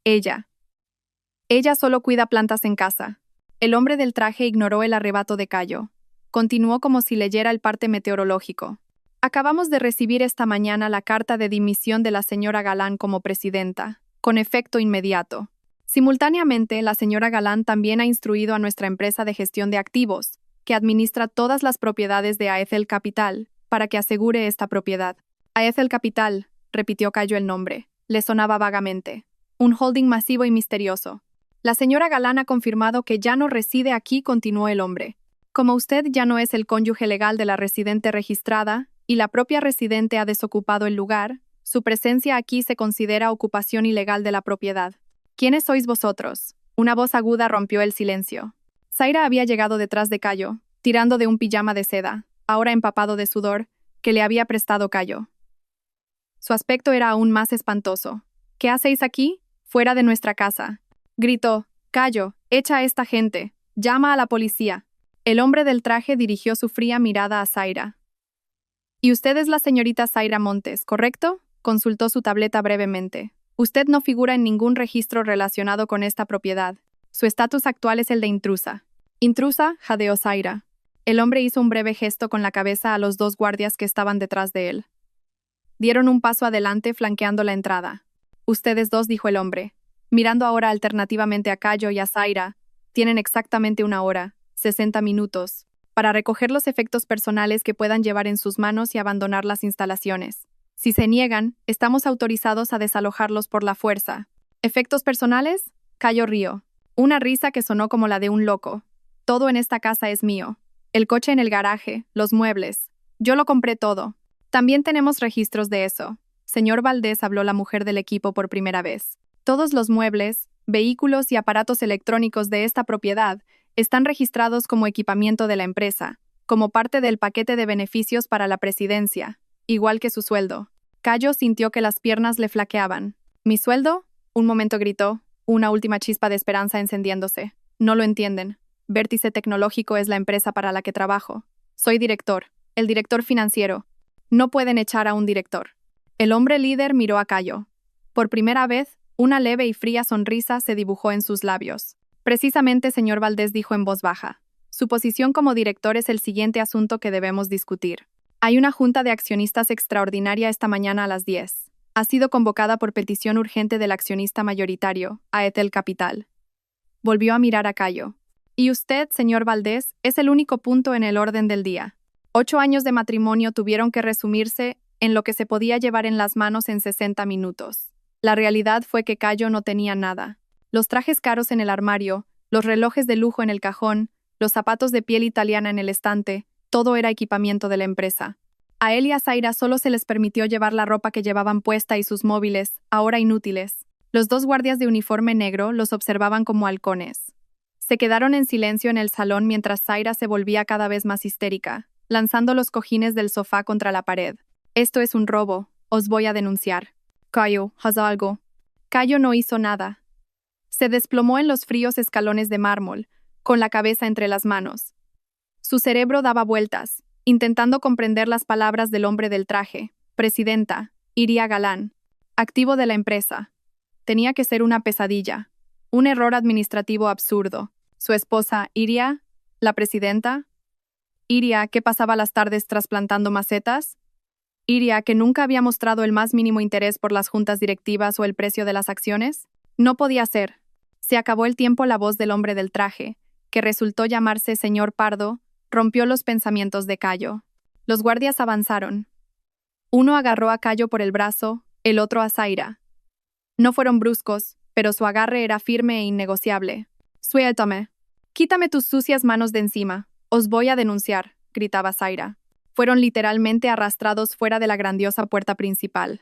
Ella solo cuida plantas en casa». El hombre del traje ignoró el arrebato de Cayo. Continuó como si leyera el parte meteorológico. «Acabamos de recibir esta mañana la carta de dimisión de la señora Galán como presidenta, con efecto inmediato. Simultáneamente, la señora Galán también ha instruido a nuestra empresa de gestión de activos, que administra todas las propiedades de Aethel Capital, para que asegure esta propiedad». «Aethel Capital», repitió Cayo el nombre. Le sonaba vagamente. «Un holding masivo y misterioso». «La señora Galán ha confirmado que ya no reside aquí», continuó el hombre. «Como usted ya no es el cónyuge legal de la residente registrada, y la propia residente ha desocupado el lugar, su presencia aquí se considera ocupación ilegal de la propiedad». «¿Quiénes sois vosotros?». Una voz aguda rompió el silencio. Zaira había llegado detrás de Cayo, tirando de un pijama de seda, ahora empapado de sudor, que le había prestado Cayo. Su aspecto era aún más espantoso. «¿Qué hacéis aquí? Fuera de nuestra casa». Gritó, Cayo, echa a esta gente. Llama a la policía. El hombre del traje dirigió su fría mirada a Zaira. Y usted es la señorita Zaira Montes, ¿correcto? Consultó su tableta brevemente. Usted no figura en ningún registro relacionado con esta propiedad. Su estatus actual es el de intrusa. Intrusa, jadeó Zaira. El hombre hizo un breve gesto con la cabeza a los dos guardias que estaban detrás de él. Dieron un paso adelante flanqueando la entrada. Ustedes dos, dijo el hombre. Mirando ahora alternativamente a Cayo y a Zaira, tienen exactamente 1 hora, 60 minutos, para recoger los efectos personales que puedan llevar en sus manos y abandonar las instalaciones. Si se niegan, estamos autorizados a desalojarlos por la fuerza. ¿Efectos personales? Cayo rió. Una risa que sonó como la de un loco. Todo en esta casa es mío. El coche en el garaje, los muebles. Yo lo compré todo. También tenemos registros de eso. Señor Valdés, habló la mujer del equipo por primera vez. Todos los muebles, vehículos y aparatos electrónicos de esta propiedad están registrados como equipamiento de la empresa, como parte del paquete de beneficios para la presidencia, igual que su sueldo. Cayo sintió que las piernas le flaqueaban. ¿Mi sueldo? Un momento gritó, una última chispa de esperanza encendiéndose. No lo entienden. Vértice Tecnológico es la empresa para la que trabajo. Soy director, el director financiero. No pueden echar a un director. El hombre líder miró a Cayo. Por primera vez, una leve y fría sonrisa se dibujó en sus labios. Precisamente, señor Valdés, dijo en voz baja. Su posición como director es el siguiente asunto que debemos discutir. Hay una junta de accionistas extraordinaria esta mañana a las 10. Ha sido convocada por petición urgente del accionista mayoritario, Aetel Capital. Volvió a mirar a Cayo. Y usted, señor Valdés, es el único punto en el orden del día. 8 años de matrimonio tuvieron que resumirse en lo que se podía llevar en las manos en 60 minutos. La realidad fue que Cayo no tenía nada. Los trajes caros en el armario, los relojes de lujo en el cajón, los zapatos de piel italiana en el estante, todo era equipamiento de la empresa. A él y a Zaira solo se les permitió llevar la ropa que llevaban puesta y sus móviles, ahora inútiles. Los dos guardias de uniforme negro los observaban como halcones. Se quedaron en silencio en el salón mientras Zaira se volvía cada vez más histérica, lanzando los cojines del sofá contra la pared. Esto es un robo, os voy a denunciar. Cayo, haz algo. Cayo no hizo nada. Se desplomó en los fríos escalones de mármol, con la cabeza entre las manos. Su cerebro daba vueltas, intentando comprender las palabras del hombre del traje. Presidenta, Iria Galán. Activo de la empresa. Tenía que ser una pesadilla. Un error administrativo absurdo. Su esposa, Iria, la presidenta. Iria, que pasaba las tardes trasplantando macetas. Iria, que nunca había mostrado el más mínimo interés por las juntas directivas o el precio de las acciones. No podía ser. Se acabó el tiempo. La voz del hombre del traje, que resultó llamarse señor Pardo, rompió los pensamientos de Cayo. Los guardias avanzaron. Uno agarró a Cayo por el brazo, el otro a Zaira. No fueron bruscos, pero su agarre era firme e innegociable. Suéltame. Quítame tus sucias manos de encima. Os voy a denunciar, gritaba Zaira. Fueron literalmente arrastrados fuera de la grandiosa puerta principal.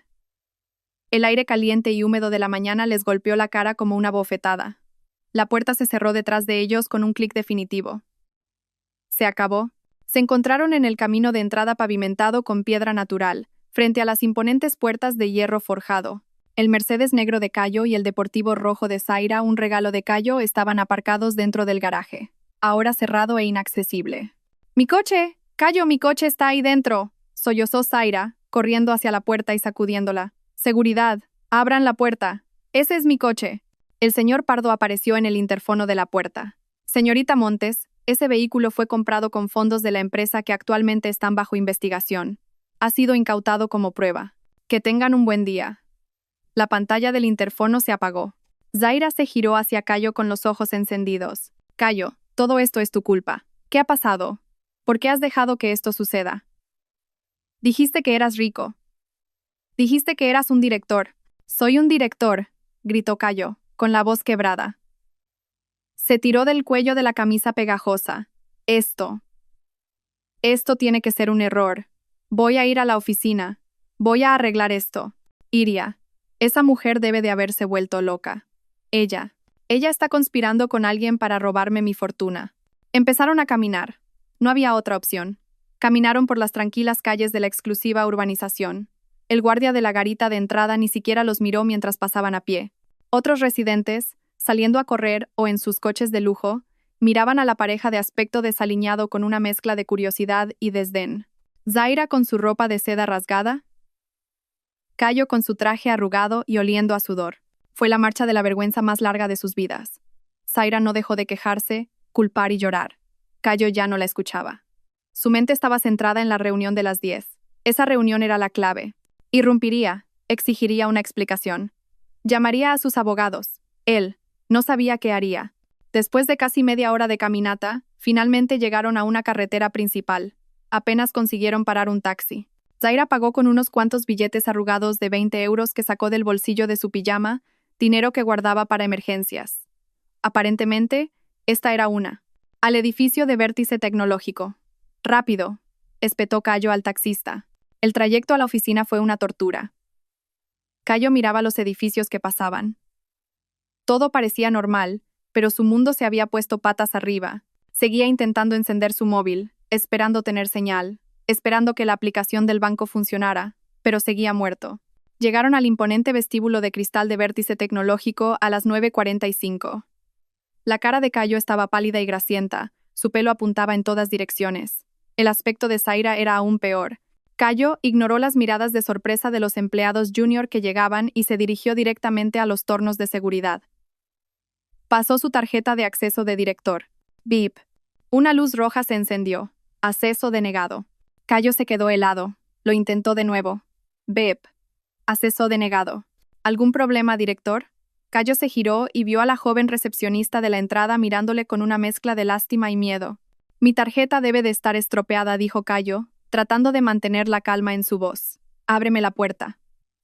El aire caliente y húmedo de la mañana les golpeó la cara como una bofetada. La puerta se cerró detrás de ellos con un clic definitivo. Se acabó. Se encontraron en el camino de entrada pavimentado con piedra natural, frente a las imponentes puertas de hierro forjado. El Mercedes negro de Cayo y el deportivo rojo de Zaira, un regalo de Cayo, estaban aparcados dentro del garaje, ahora cerrado e inaccesible. ¡Mi coche! Cayo, mi coche está ahí dentro, sollozó Zaira, corriendo hacia la puerta y sacudiéndola. Seguridad, abran la puerta. Ese es mi coche. El señor Pardo apareció en el interfono de la puerta. Señorita Montes, ese vehículo fue comprado con fondos de la empresa que actualmente están bajo investigación. Ha sido incautado como prueba. Que tengan un buen día. La pantalla del interfono se apagó. Zaira se giró hacia Cayo con los ojos encendidos. Cayo, todo esto es tu culpa. ¿Qué ha pasado? ¿Por qué has dejado que esto suceda? Dijiste que eras rico. Dijiste que eras un director. Soy un director, gritó Cayo, con la voz quebrada. Se tiró del cuello de la camisa pegajosa. Esto tiene que ser un error. Voy a ir a la oficina. Voy a arreglar esto. Iria, esa mujer debe de haberse vuelto loca. Ella está conspirando con alguien para robarme mi fortuna. Empezaron a caminar. No había otra opción. Caminaron por las tranquilas calles de la exclusiva urbanización. El guardia de la garita de entrada ni siquiera los miró mientras pasaban a pie. Otros residentes, saliendo a correr o en sus coches de lujo, miraban a la pareja de aspecto desaliñado con una mezcla de curiosidad y desdén. Zaira con su ropa de seda rasgada, Cayo con su traje arrugado y oliendo a sudor. Fue la marcha de la vergüenza más larga de sus vidas. Zaira no dejó de quejarse, culpar y llorar. Cayo ya no la escuchaba. Su mente estaba centrada en la reunión de las 10. Esa reunión era la clave. Irrumpiría, exigiría una explicación. Llamaría a sus abogados. Él no sabía qué haría. Después de casi media hora de caminata, finalmente llegaron a una carretera principal. Apenas consiguieron parar un taxi. Zaira pagó con unos cuantos billetes arrugados de 20 euros que sacó del bolsillo de su pijama, dinero que guardaba para emergencias. Aparentemente, esta era una. Al edificio de Vértice Tecnológico. Rápido, espetó Cayo al taxista. El trayecto a la oficina fue una tortura. Cayo miraba los edificios que pasaban. Todo parecía normal, pero su mundo se había puesto patas arriba. Seguía intentando encender su móvil, esperando tener señal, esperando que la aplicación del banco funcionara, pero seguía muerto. Llegaron al imponente vestíbulo de cristal de Vértice Tecnológico a las 9:45. La cara de Cayo estaba pálida y grasienta, su pelo apuntaba en todas direcciones. El aspecto de Zaira era aún peor. Cayo ignoró las miradas de sorpresa de los empleados junior que llegaban y se dirigió directamente a los tornos de seguridad. Pasó su tarjeta de acceso de director. Beep. Una luz roja se encendió. Acceso denegado. Cayo se quedó helado. Lo intentó de nuevo. Beep. Acceso denegado. ¿Algún problema, director? Cayo se giró y vio a la joven recepcionista de la entrada mirándole con una mezcla de lástima y miedo. Mi tarjeta debe de estar estropeada, dijo Cayo, tratando de mantener la calma en su voz. Ábreme la puerta.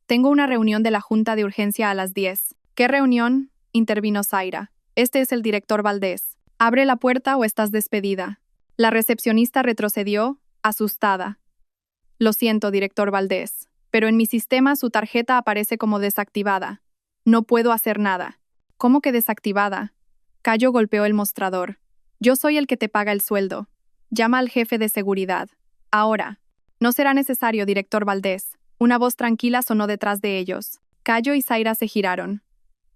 Tengo una reunión de la Junta de Urgencia a las 10. ¿Qué reunión? Intervino Zaira. Este es el director Valdés. Abre la puerta o estás despedida. La recepcionista retrocedió, asustada. Lo siento, director Valdés, pero en mi sistema su tarjeta aparece como desactivada. No puedo hacer nada. ¿Cómo que desactivada? Cayo golpeó el mostrador. Yo soy el que te paga el sueldo. Llama al jefe de seguridad. Ahora. No será necesario, director Valdés. Una voz tranquila sonó detrás de ellos. Cayo y Zaira se giraron.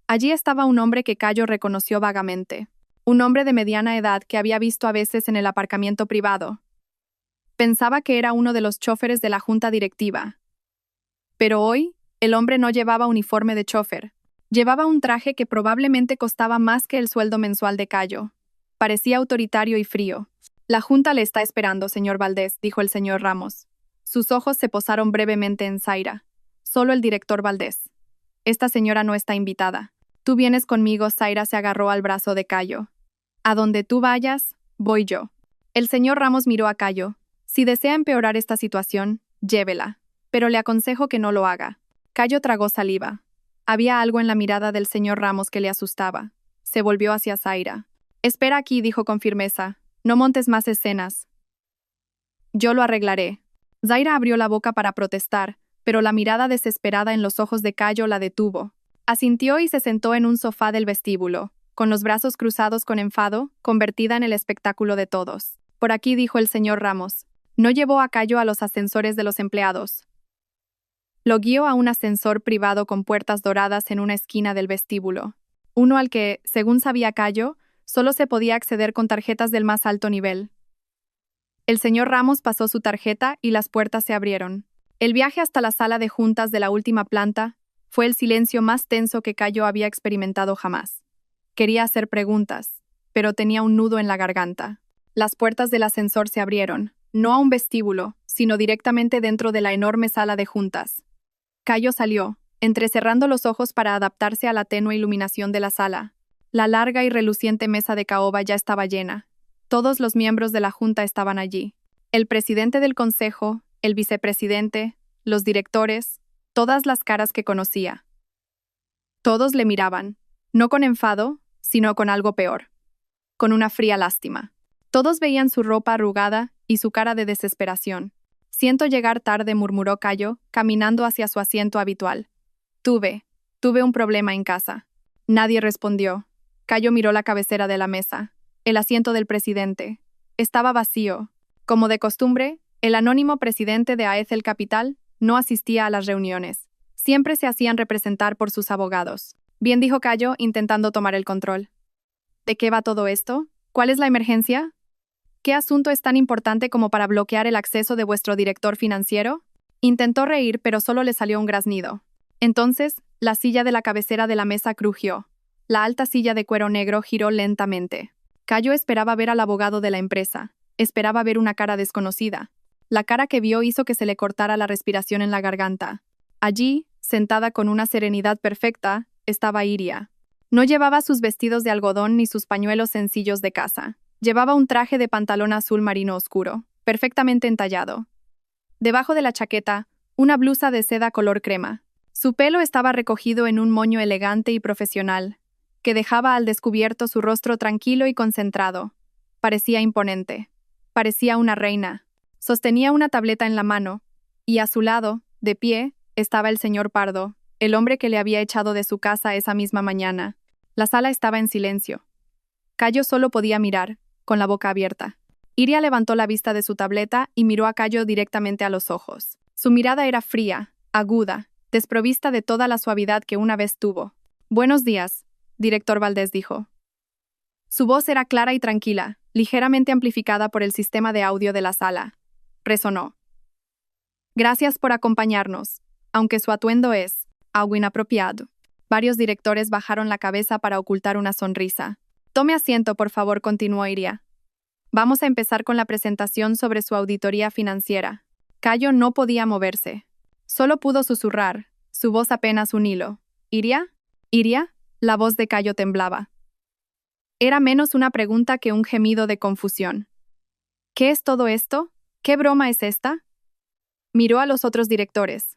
Allí estaba un hombre que Cayo reconoció vagamente. Un hombre de mediana edad que había visto a veces en el aparcamiento privado. Pensaba que era uno de los choferes de la junta directiva. Pero hoy, el hombre no llevaba uniforme de chofer. Llevaba un traje que probablemente costaba más que el sueldo mensual de Cayo. Parecía autoritario y frío. La junta le está esperando, señor Valdés, dijo el señor Ramos. Sus ojos se posaron brevemente en Zaira. Solo el director Valdés. Esta señora no está invitada. Tú vienes conmigo, Zaira se agarró al brazo de Cayo. A donde tú vayas, voy yo. El señor Ramos miró a Cayo. Si desea empeorar esta situación, llévela. Pero le aconsejo que no lo haga. Cayo tragó saliva. Había algo en la mirada del señor Ramos que le asustaba. Se volvió hacia Zaira. Espera aquí, dijo con firmeza. No montes más escenas. Yo lo arreglaré. Zaira abrió la boca para protestar, pero la mirada desesperada en los ojos de Cayo la detuvo. Asintió y se sentó en un sofá del vestíbulo, con los brazos cruzados con enfado, convertida en el espectáculo de todos. Por aquí, dijo el señor Ramos. No llevó a Cayo a los ascensores de los empleados. Lo guió a un ascensor privado con puertas doradas en una esquina del vestíbulo. Uno al que, según sabía Cayo, solo se podía acceder con tarjetas del más alto nivel. El señor Ramos pasó su tarjeta y las puertas se abrieron. El viaje hasta la sala de juntas de la última planta fue el silencio más tenso que Cayo había experimentado jamás. Quería hacer preguntas, pero tenía un nudo en la garganta. Las puertas del ascensor se abrieron, no a un vestíbulo, sino directamente dentro de la enorme sala de juntas. Cayo salió, entrecerrando los ojos para adaptarse a la tenue iluminación de la sala. La larga y reluciente mesa de caoba ya estaba llena. Todos los miembros de la junta estaban allí. El presidente del consejo, el vicepresidente, los directores, todas las caras que conocía. Todos le miraban, no con enfado, sino con algo peor. Con una fría lástima. Todos veían su ropa arrugada y su cara de desesperación. Siento llegar tarde, murmuró Cayo, caminando hacia su asiento habitual. Tuve un problema en casa. Nadie respondió. Cayo miró la cabecera de la mesa. El asiento del presidente. Estaba vacío. Como de costumbre, el anónimo presidente de Aethel Capital no asistía a las reuniones. Siempre se hacían representar por sus abogados. Bien, dijo Cayo, intentando tomar el control. ¿De qué va todo esto? ¿Cuál es la emergencia? ¿Qué asunto es tan importante como para bloquear el acceso de vuestro director financiero? Intentó reír, pero solo le salió un graznido. Entonces, la silla de la cabecera de la mesa crujió. La alta silla de cuero negro giró lentamente. Cayo esperaba ver al abogado de la empresa. Esperaba ver una cara desconocida. La cara que vio hizo que se le cortara la respiración en la garganta. Allí, sentada con una serenidad perfecta, estaba Iria. No llevaba sus vestidos de algodón ni sus pañuelos sencillos de casa. Llevaba un traje de pantalón azul marino oscuro, perfectamente entallado. Debajo de la chaqueta, una blusa de seda color crema. Su pelo estaba recogido en un moño elegante y profesional, que dejaba al descubierto su rostro tranquilo y concentrado. Parecía imponente. Parecía una reina. Sostenía una tableta en la mano, y a su lado, de pie, estaba el señor Pardo, el hombre que le había echado de su casa esa misma mañana. La sala estaba en silencio. Cayo solo podía mirar, con la boca abierta. Iria levantó la vista de su tableta y miró a Cayo directamente a los ojos. Su mirada era fría, aguda, desprovista de toda la suavidad que una vez tuvo. «Buenos días», director Valdés dijo. Su voz era clara y tranquila, ligeramente amplificada por el sistema de audio de la sala. Resonó. «Gracias por acompañarnos, aunque su atuendo es algo inapropiado». Varios directores bajaron la cabeza para ocultar una sonrisa. «Tome asiento, por favor», continuó Iria. «Vamos a empezar con la presentación sobre su auditoría financiera». Cayo no podía moverse. Solo pudo susurrar, su voz apenas un hilo. «¿Iria? ¿Iria?» La voz de Cayo temblaba. Era menos una pregunta que un gemido de confusión. «¿Qué es todo esto? ¿Qué broma es esta?» Miró a los otros directores.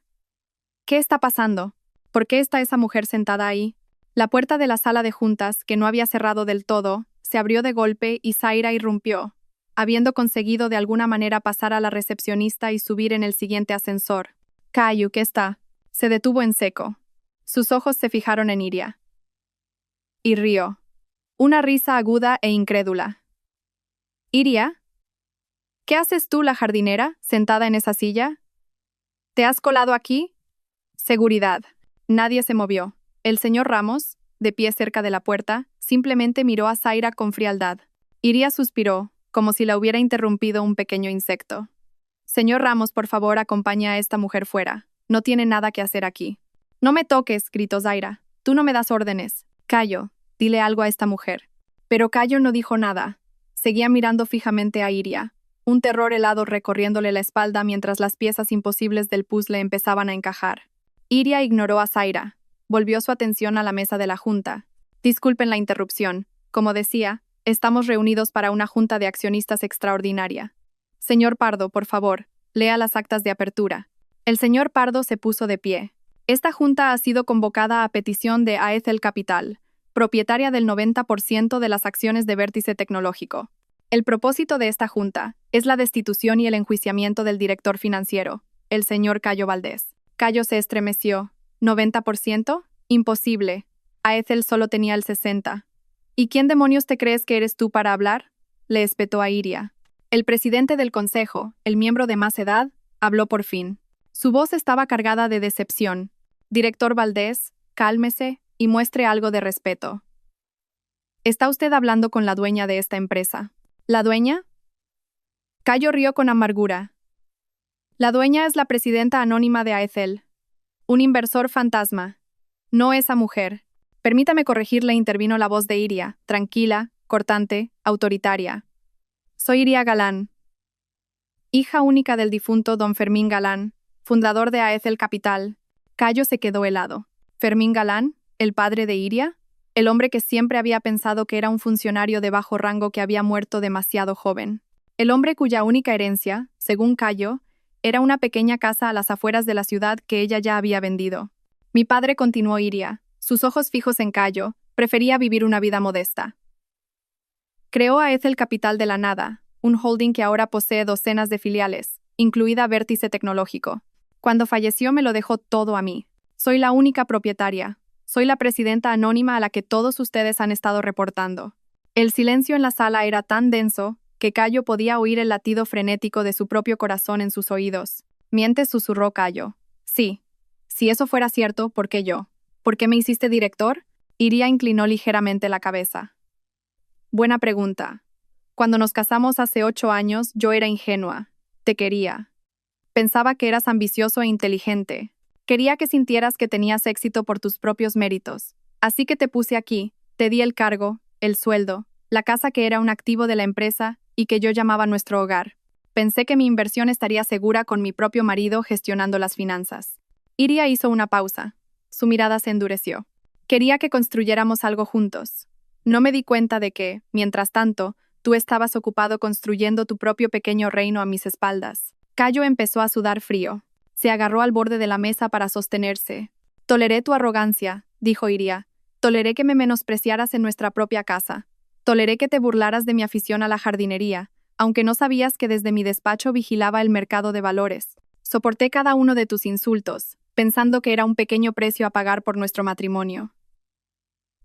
«¿Qué está pasando? ¿Por qué está esa mujer sentada ahí?» La puerta de la sala de juntas, que no había cerrado del todo, se abrió de golpe y Zaira irrumpió, habiendo conseguido de alguna manera pasar a la recepcionista y subir en el siguiente ascensor. «Cayo, ¿qué está?» Se detuvo en seco. Sus ojos se fijaron en Iria. Y rió. Una risa aguda e incrédula. «¿Iria? ¿Qué haces tú, la jardinera, sentada en esa silla? ¿Te has colado aquí?» Seguridad. Nadie se movió. El señor Ramos, de pie cerca de la puerta, simplemente miró a Zaira con frialdad. Iria suspiró, como si la hubiera interrumpido un pequeño insecto. «Señor Ramos, por favor, acompaña a esta mujer fuera. No tiene nada que hacer aquí». «No me toques», gritó Zaira. «Tú no me das órdenes». «Cayo, dile algo a esta mujer». Pero Cayo no dijo nada. Seguía mirando fijamente a Iria, un terror helado recorriéndole la espalda mientras las piezas imposibles del puzzle empezaban a encajar. Iria ignoró a Zaira. Volvió su atención a la mesa de la junta. «Disculpen la interrupción. Como decía, estamos reunidos para una junta de accionistas extraordinaria. Señor Pardo, por favor, lea las actas de apertura». El señor Pardo se puso de pie. «Esta junta ha sido convocada a petición de AECEL Capital, propietaria del 90% de las acciones de Vértice Tecnológico. El propósito de esta junta es la destitución y el enjuiciamiento del director financiero, el señor Cayo Valdés». Cayo se estremeció. «¿90%? Imposible. AECEL solo tenía el 60%. ¿Y quién demonios te crees que eres tú para hablar?», le espetó a Iria. El presidente del consejo, el miembro de más edad, habló por fin. Su voz estaba cargada de decepción. «Director Valdés, cálmese y muestre algo de respeto. Está usted hablando con la dueña de esta empresa». «¿La dueña?» Cayo rió con amargura. «La dueña es la presidenta anónima de AECEL. Un inversor fantasma. No esa mujer». «Permítame corregirle», intervino la voz de Iria, tranquila, cortante, autoritaria. «Soy Iria Galán, hija única del difunto don Fermín Galán, fundador de AECEL Capital». Cayo se quedó helado. ¿Fermín Galán, el padre de Iria? El hombre que siempre había pensado que era un funcionario de bajo rango que había muerto demasiado joven. El hombre cuya única herencia, según Cayo, era una pequeña casa a las afueras de la ciudad que ella ya había vendido. «Mi padre», continuó Iria, sus ojos fijos en Cayo, «prefería vivir una vida modesta. Creó AECEL Capital de la nada, un holding que ahora posee docenas de filiales, incluida Vértice Tecnológico. Cuando falleció me lo dejó todo a mí. Soy la única propietaria. Soy la presidenta anónima a la que todos ustedes han estado reportando». El silencio en la sala era tan denso que Cayo podía oír el latido frenético de su propio corazón en sus oídos. «Mientes», susurró Cayo. «Sí. Si eso fuera cierto, ¿por qué yo? ¿Por qué me hiciste director? Iria inclinó ligeramente la cabeza. Buena pregunta. Cuando nos casamos hace 8 años, yo era ingenua. Te quería. Pensaba que eras ambicioso e inteligente. Quería que sintieras que tenías éxito por tus propios méritos. Así que te puse aquí, te di el cargo, el sueldo, la casa que era un activo de la empresa y que yo llamaba nuestro hogar. Pensé que mi inversión estaría segura con mi propio marido gestionando las finanzas. Iria hizo una pausa. Su mirada se endureció. Quería que construyéramos algo juntos. No me di cuenta de que, mientras tanto, tú estabas ocupado construyendo tu propio pequeño reino a mis espaldas. Cayo empezó a sudar frío. Se agarró al borde de la mesa para sostenerse. Toleré tu arrogancia, dijo Iria. Toleré que me menospreciaras en nuestra propia casa. Toleré que te burlaras de mi afición a la jardinería, aunque no sabías que desde mi despacho vigilaba el mercado de valores. Soporté cada uno de tus insultos, pensando que era un pequeño precio a pagar por nuestro matrimonio.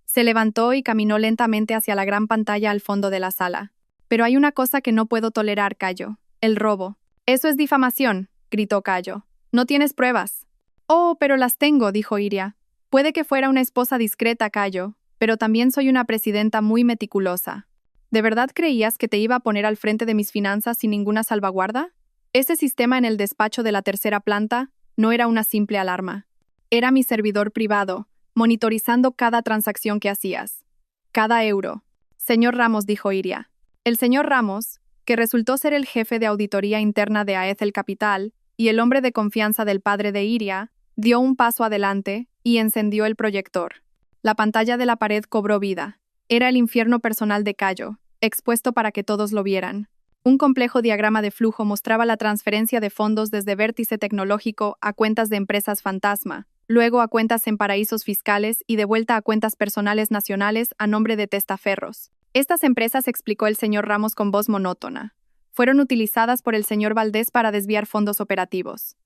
Se levantó y caminó lentamente hacia la gran pantalla al fondo de la sala. Pero hay una cosa que no puedo tolerar, Cayo. El robo. Eso es difamación, gritó Cayo. No tienes pruebas. Oh, pero las tengo, dijo Iria. Puede que fuera una esposa discreta, Cayo, pero también soy una presidenta muy meticulosa. ¿De verdad creías que te iba a poner al frente de mis finanzas sin ninguna salvaguarda? Ese sistema en el despacho de la tercera planta no era una simple alarma. Era mi servidor privado, monitorizando cada transacción que hacías. Cada euro. Señor Ramos, dijo Iria. El señor Ramos, que resultó ser el jefe de auditoría interna de AECEL Capital y el hombre de confianza del padre de Iria, dio un paso adelante y encendió el proyector. La pantalla de la pared cobró vida. Era el infierno personal de Cayo, expuesto para que todos lo vieran. Un complejo diagrama de flujo mostraba la transferencia de fondos desde Vértice Tecnológico a cuentas de empresas fantasma, luego a cuentas en paraísos fiscales y de vuelta a cuentas personales nacionales a nombre de testaferros. Estas empresas, explicó el señor Ramos con voz monótona, fueron utilizadas por el señor Valdés para desviar fondos operativos.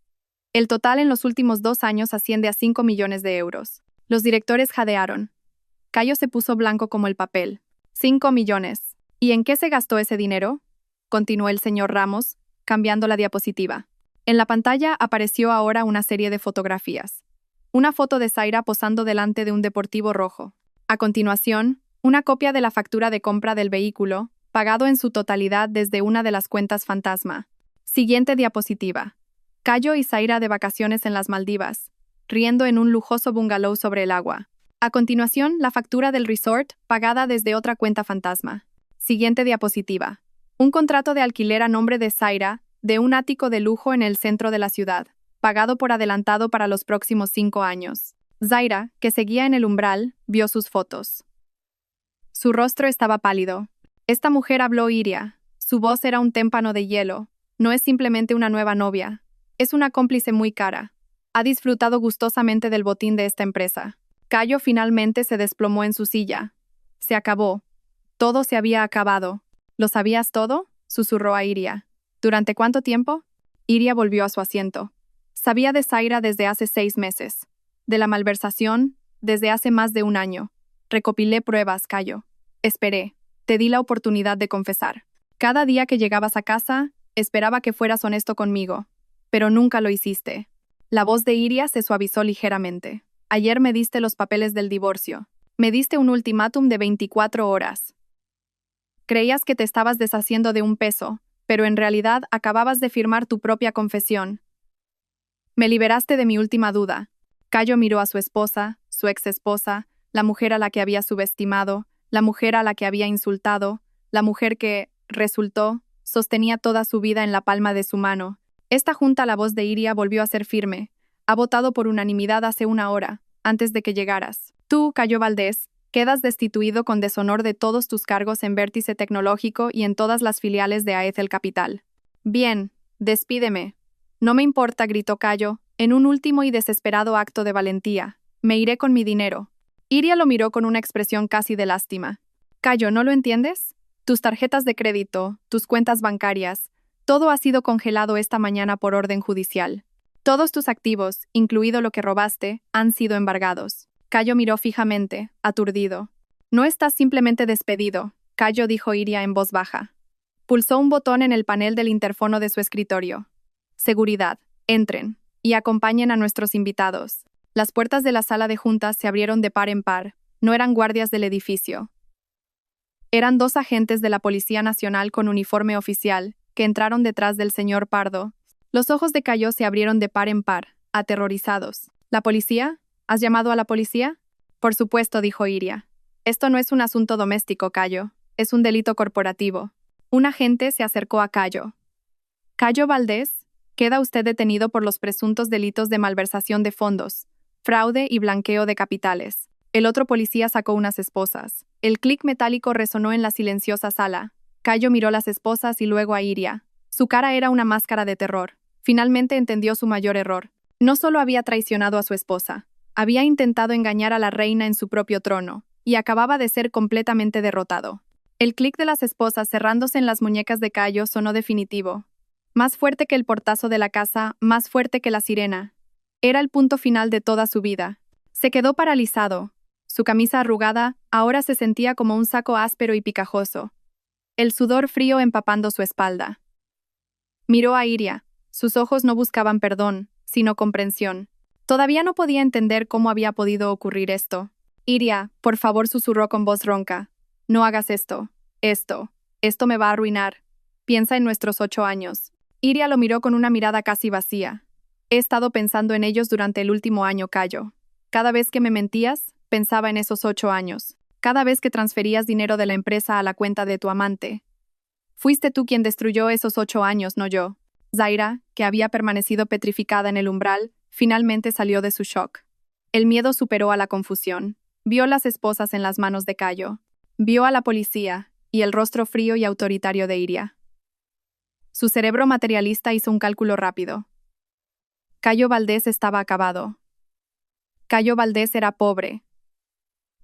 El total en los últimos 2 años asciende a 5 millones de euros. Los directores jadearon. Cayo se puso blanco como el papel. 5 millones. ¿Y en qué se gastó ese dinero?, continuó el señor Ramos, cambiando la diapositiva. En la pantalla apareció ahora una serie de fotografías. Una foto de Zaira posando delante de un deportivo rojo. A continuación, una copia de la factura de compra del vehículo, pagado en su totalidad desde una de las cuentas fantasma. Siguiente diapositiva. Cayo y Zaira de vacaciones en las Maldivas, riendo en un lujoso bungalow sobre el agua. A continuación, la factura del resort, pagada desde otra cuenta fantasma. Siguiente diapositiva. Un contrato de alquiler a nombre de Zaira, de un ático de lujo en el centro de la ciudad, pagado por adelantado para los próximos 5 años. Zaira, que seguía en el umbral, vio sus fotos. Su rostro estaba pálido. Esta mujer habló Iria. Su voz era un témpano de hielo. No es simplemente una nueva novia. Es una cómplice muy cara. Ha disfrutado gustosamente del botín de esta empresa. Cayo finalmente se desplomó en su silla. Se acabó. Todo se había acabado. ¿Lo sabías todo?, susurró a Iria. ¿Durante cuánto tiempo? Iria volvió a su asiento. Sabía de Zaira desde hace 6 meses. De la malversación, desde hace más de 1 año. Recopilé pruebas, Cayo. Esperé. Te di la oportunidad de confesar. Cada día que llegabas a casa, esperaba que fueras honesto conmigo. Pero nunca lo hiciste. La voz de Iria se suavizó ligeramente. Ayer me diste los papeles del divorcio. Me diste un ultimátum de 24 horas. Creías que te estabas deshaciendo de un peso, pero en realidad acababas de firmar tu propia confesión. Me liberaste de mi última duda. Cayo miró a su esposa, su ex-esposa, la mujer a la que había subestimado, la mujer a la que había insultado, la mujer que, resultó, sostenía toda su vida en la palma de su mano. Esta junta, la voz de Iria volvió a ser firme. Ha votado por unanimidad hace 1 hora, antes de que llegaras. Tú, Cayo Valdés, quedas destituido con deshonor de todos tus cargos en Vértice Tecnológico y en todas las filiales de AECEL Capital. Bien, despídeme. No me importa, gritó Cayo, en un último y desesperado acto de valentía. Me iré con mi dinero. Iria lo miró con una expresión casi de lástima. Cayo, ¿no lo entiendes? Tus tarjetas de crédito, tus cuentas bancarias, todo ha sido congelado esta mañana por orden judicial. Todos tus activos, incluido lo que robaste, han sido embargados. Cayo miró fijamente, aturdido. No estás simplemente despedido, Cayo, dijo Iria en voz baja. Pulsó un botón en el panel del interfono de su escritorio. Seguridad, entren, y acompañen a nuestros invitados. Las puertas de la sala de juntas se abrieron de par en par, No eran guardias del edificio. Eran 2 agentes de la Policía Nacional con uniforme oficial, que entraron detrás del señor Pardo. Los ojos de Cayo se abrieron de par en par, aterrorizados. ¿La policía? ¿Has llamado a la policía? Por supuesto, dijo Iria. Esto no es un asunto doméstico, Cayo. Es un delito corporativo. Un agente se acercó a Cayo. Cayo Valdés, queda usted detenido por los presuntos delitos de malversación de fondos, fraude y blanqueo de capitales. El otro policía sacó unas esposas. El clic metálico resonó en la silenciosa sala. Cayo miró las esposas y luego a Iria. Su cara era una máscara de terror. Finalmente entendió su mayor error. No solo había traicionado a su esposa, había intentado engañar a la reina en su propio trono, y acababa de ser completamente derrotado. El clic de las esposas cerrándose en las muñecas de Cayo sonó definitivo. Más fuerte que el portazo de la casa, más fuerte que la sirena. Era el punto final de toda su vida. Se quedó paralizado. Su camisa arrugada ahora se sentía como un saco áspero y picajoso. El sudor frío empapando su espalda. Miró a Iria. Sus ojos no buscaban perdón, sino comprensión. Todavía no podía entender cómo había podido ocurrir esto. Iria, por favor, susurró con voz ronca. No hagas esto. Esto me va a arruinar. Piensa en nuestros 8 años. Iria lo miró con una mirada casi vacía. He estado pensando en ellos durante el último año, Cayo. Cada vez que me mentías, pensaba en esos 8 años. Cada vez que transferías dinero de la empresa a la cuenta de tu amante. Fuiste tú quien destruyó esos 8 años, no yo. Zaira, que había permanecido petrificada en el umbral, finalmente salió de su shock. El miedo superó a la confusión. Vio las esposas en las manos de Cayo. Vio a la policía y el rostro frío y autoritario de Iria. Su cerebro materialista hizo un cálculo rápido. Cayo Valdés estaba acabado. Cayo Valdés era pobre.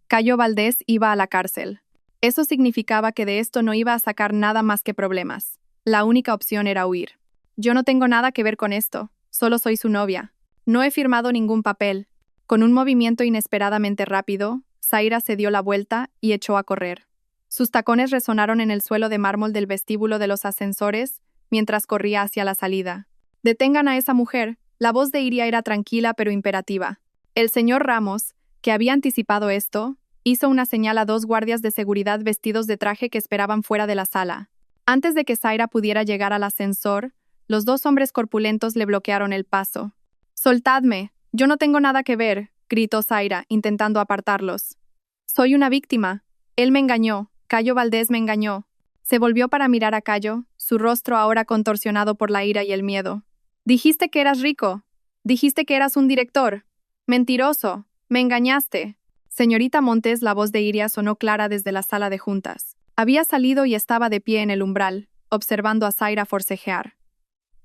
Cayo Valdés iba a la cárcel. Eso significaba que de esto no iba a sacar nada más que problemas. La única opción era huir. Yo no tengo nada que ver con esto, solo soy su novia. No he firmado ningún papel. Con un movimiento inesperadamente rápido, Zaira se dio la vuelta y echó a correr. Sus tacones resonaron en el suelo de mármol del vestíbulo de los ascensores mientras corría hacia la salida. «Detengan a esa mujer», la voz de Iria era tranquila pero imperativa. El señor Ramos, que había anticipado esto, hizo una señal a 2 guardias de seguridad vestidos de traje que esperaban fuera de la sala. Antes de que Zaira pudiera llegar al ascensor, los 2 hombres corpulentos le bloquearon el paso. «Soltadme, yo no tengo nada que ver», gritó Zaira, intentando apartarlos. «Soy una víctima. Él me engañó. Cayo Valdés me engañó». Se volvió para mirar a Cayo, su rostro ahora contorsionado por la ira y el miedo. «Dijiste que eras rico. Dijiste que eras un director. Mentiroso. Me engañaste». Señorita Montes, la voz de Iria sonó clara desde la sala de juntas. Había salido y estaba de pie en el umbral, observando a Zaira forcejear.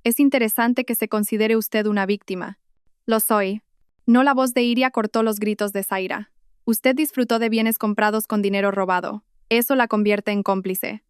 «Es interesante que se considere usted una víctima». «Lo soy». No, la voz de Iria cortó los gritos de Zaira. «Usted disfrutó de bienes comprados con dinero robado. Eso la convierte en cómplice».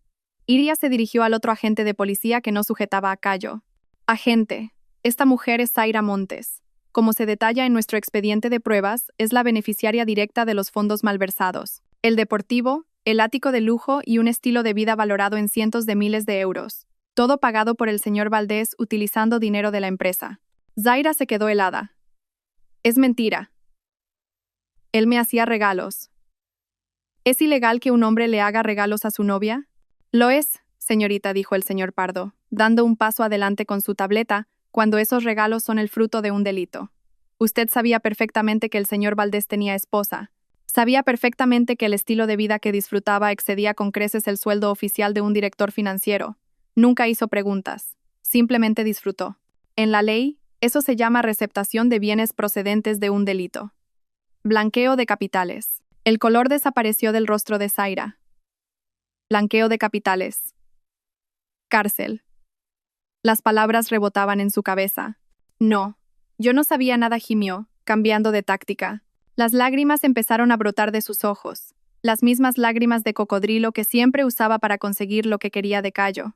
Iria se dirigió al otro agente de policía que no sujetaba a Cayo. «Agente, esta mujer es Zaira Montes. Como se detalla en nuestro expediente de pruebas, es la beneficiaria directa de los fondos malversados. El deportivo, el ático de lujo y un estilo de vida valorado en cientos de miles de euros. Todo pagado por el señor Valdés utilizando dinero de la empresa». Zaira se quedó helada. «Es mentira. Él me hacía regalos». «¿Es ilegal que un hombre le haga regalos a su novia?» «Lo es, señorita», dijo el señor Pardo, dando un paso adelante con su tableta, cuando esos regalos son el fruto de un delito. Usted sabía perfectamente que el señor Valdés tenía esposa. Sabía perfectamente que el estilo de vida que disfrutaba excedía con creces el sueldo oficial de un director financiero. Nunca hizo preguntas. Simplemente disfrutó. En la ley, eso se llama receptación de bienes procedentes de un delito. Blanqueo de capitales. El color desapareció del rostro de Zaira. Blanqueo de capitales. Cárcel. Las palabras rebotaban en su cabeza. «No, yo no sabía nada», gimió, cambiando de táctica. Las lágrimas empezaron a brotar de sus ojos, las mismas lágrimas de cocodrilo que siempre usaba para conseguir lo que quería de Cayo.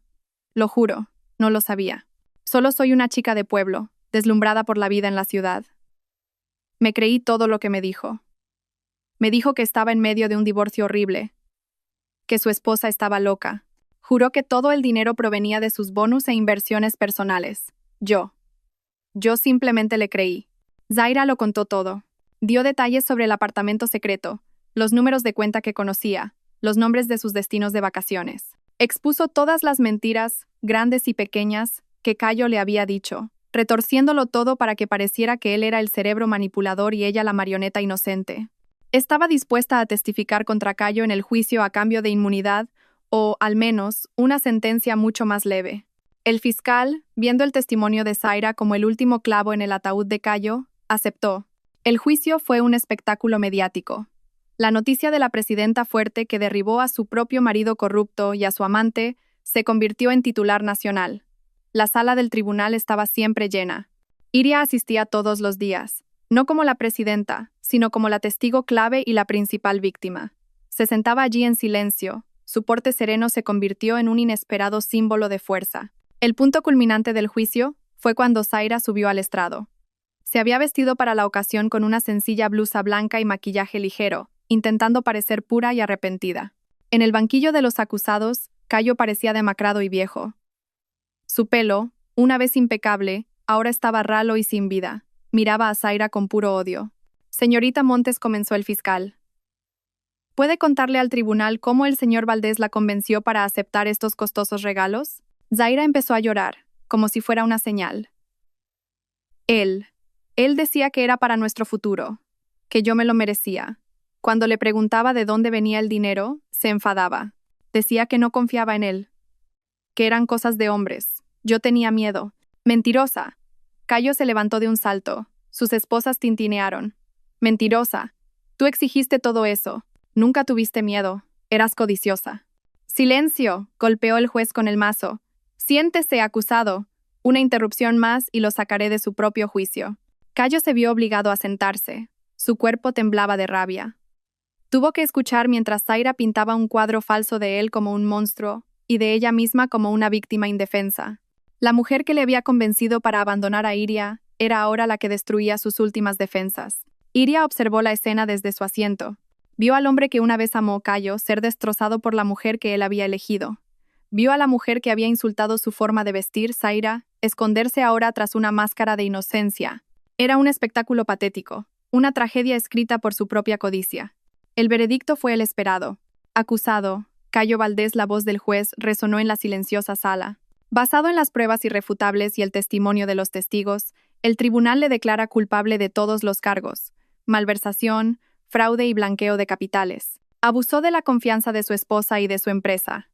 «Lo juro, no lo sabía. Solo soy una chica de pueblo, deslumbrada por la vida en la ciudad. Me creí todo lo que me dijo. Me dijo que estaba en medio de un divorcio horrible, que su esposa estaba loca. Juró que todo el dinero provenía de sus bonus e inversiones personales. Yo simplemente le creí». Zaira lo contó todo. Dio detalles sobre el apartamento secreto, los números de cuenta que conocía, los nombres de sus destinos de vacaciones. Expuso todas las mentiras, grandes y pequeñas, que Cayo le había dicho, retorciéndolo todo para que pareciera que él era el cerebro manipulador y ella la marioneta inocente. Estaba dispuesta a testificar contra Cayo en el juicio a cambio de inmunidad o, al menos, una sentencia mucho más leve. El fiscal, viendo el testimonio de Zaira como el último clavo en el ataúd de Cayo, aceptó. El juicio fue un espectáculo mediático. La noticia de la presidenta fuerte que derribó a su propio marido corrupto y a su amante se convirtió en titular nacional. La sala del tribunal estaba siempre llena. Iria asistía todos los días, no como la presidenta, sino como la testigo clave y la principal víctima. Se sentaba allí en silencio. Su porte sereno se convirtió en un inesperado símbolo de fuerza. El punto culminante del juicio fue cuando Zaira subió al estrado. Se había vestido para la ocasión con una sencilla blusa blanca y maquillaje ligero, intentando parecer pura y arrepentida. En el banquillo de los acusados, Cayo parecía demacrado y viejo. Su pelo, una vez impecable, ahora estaba ralo y sin vida. Miraba a Zaira con puro odio. «Señorita Montes», comenzó el fiscal. ¿Puede contarle al tribunal cómo el señor Valdés la convenció para aceptar estos costosos regalos? Zaira empezó a llorar, como si fuera una señal. Él decía que era para nuestro futuro, que yo me lo merecía. Cuando le preguntaba de dónde venía el dinero, se enfadaba. Decía que no confiaba en él, que eran cosas de hombres. Yo tenía miedo. ¡Mentirosa! Cayo se levantó de un salto. Sus esposas tintinearon. ¡Mentirosa! Tú exigiste todo eso. Nunca tuviste miedo. Eras codiciosa. ¡Silencio!, golpeó el juez con el mazo. «Siéntese, acusado. Una interrupción más y lo sacaré de su propio juicio». Cayo se vio obligado a sentarse. Su cuerpo temblaba de rabia. Tuvo que escuchar mientras Zaira pintaba un cuadro falso de él como un monstruo y de ella misma como una víctima indefensa. La mujer que le había convencido para abandonar a Iria era ahora la que destruía sus últimas defensas. Iria observó la escena desde su asiento. Vio al hombre que una vez amó Cayo ser destrozado por la mujer que él había elegido. Vio a la mujer que había insultado su forma de vestir, Zaira, esconderse ahora tras una máscara de inocencia. Era un espectáculo patético, una tragedia escrita por su propia codicia. El veredicto fue el esperado. Acusado, Cayo Valdés. La voz del juez resonó en la silenciosa sala. Basado en las pruebas irrefutables y el testimonio de los testigos, el tribunal le declara culpable de todos los cargos: malversación, fraude y blanqueo de capitales. Abusó de la confianza de su esposa y de su empresa.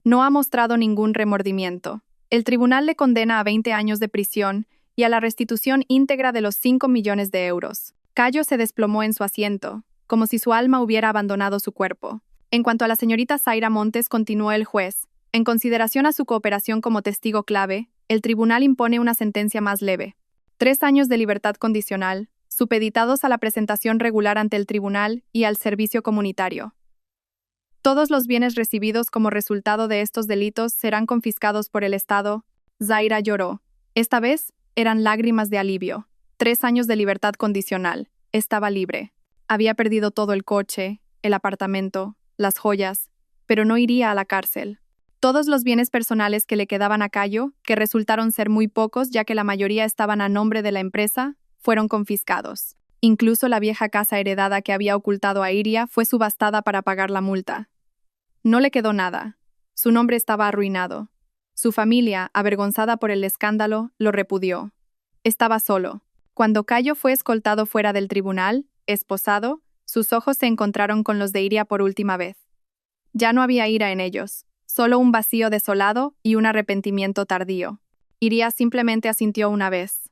No ha mostrado ningún remordimiento. El tribunal le condena a 20 años de prisión y a la restitución íntegra de los 5 millones de euros. Cayo se desplomó en su asiento, como si su alma hubiera abandonado su cuerpo. En cuanto a la señorita Zaira Montes, continuó el juez, en consideración a su cooperación como testigo clave, el tribunal impone una sentencia más leve. 3 años de libertad condicional, supeditados a la presentación regular ante el tribunal y al servicio comunitario. Todos los bienes recibidos como resultado de estos delitos serán confiscados por el Estado. Zaira lloró. Esta vez eran lágrimas de alivio. 3 años de libertad condicional. Estaba libre. Había perdido todo: el coche, el apartamento, las joyas, pero no iría a la cárcel. Todos los bienes personales que le quedaban a Cayo, que resultaron ser muy pocos ya que la mayoría estaban a nombre de la empresa, fueron confiscados. Incluso la vieja casa heredada que había ocultado a Iria fue subastada para pagar la multa. No le quedó nada. Su nombre estaba arruinado. Su familia, avergonzada por el escándalo, lo repudió. Estaba solo. Cuando Cayo fue escoltado fuera del tribunal, esposado, sus ojos se encontraron con los de Iria por última vez. Ya no había ira en ellos, solo un vacío desolado y un arrepentimiento tardío. Iria simplemente asintió una vez.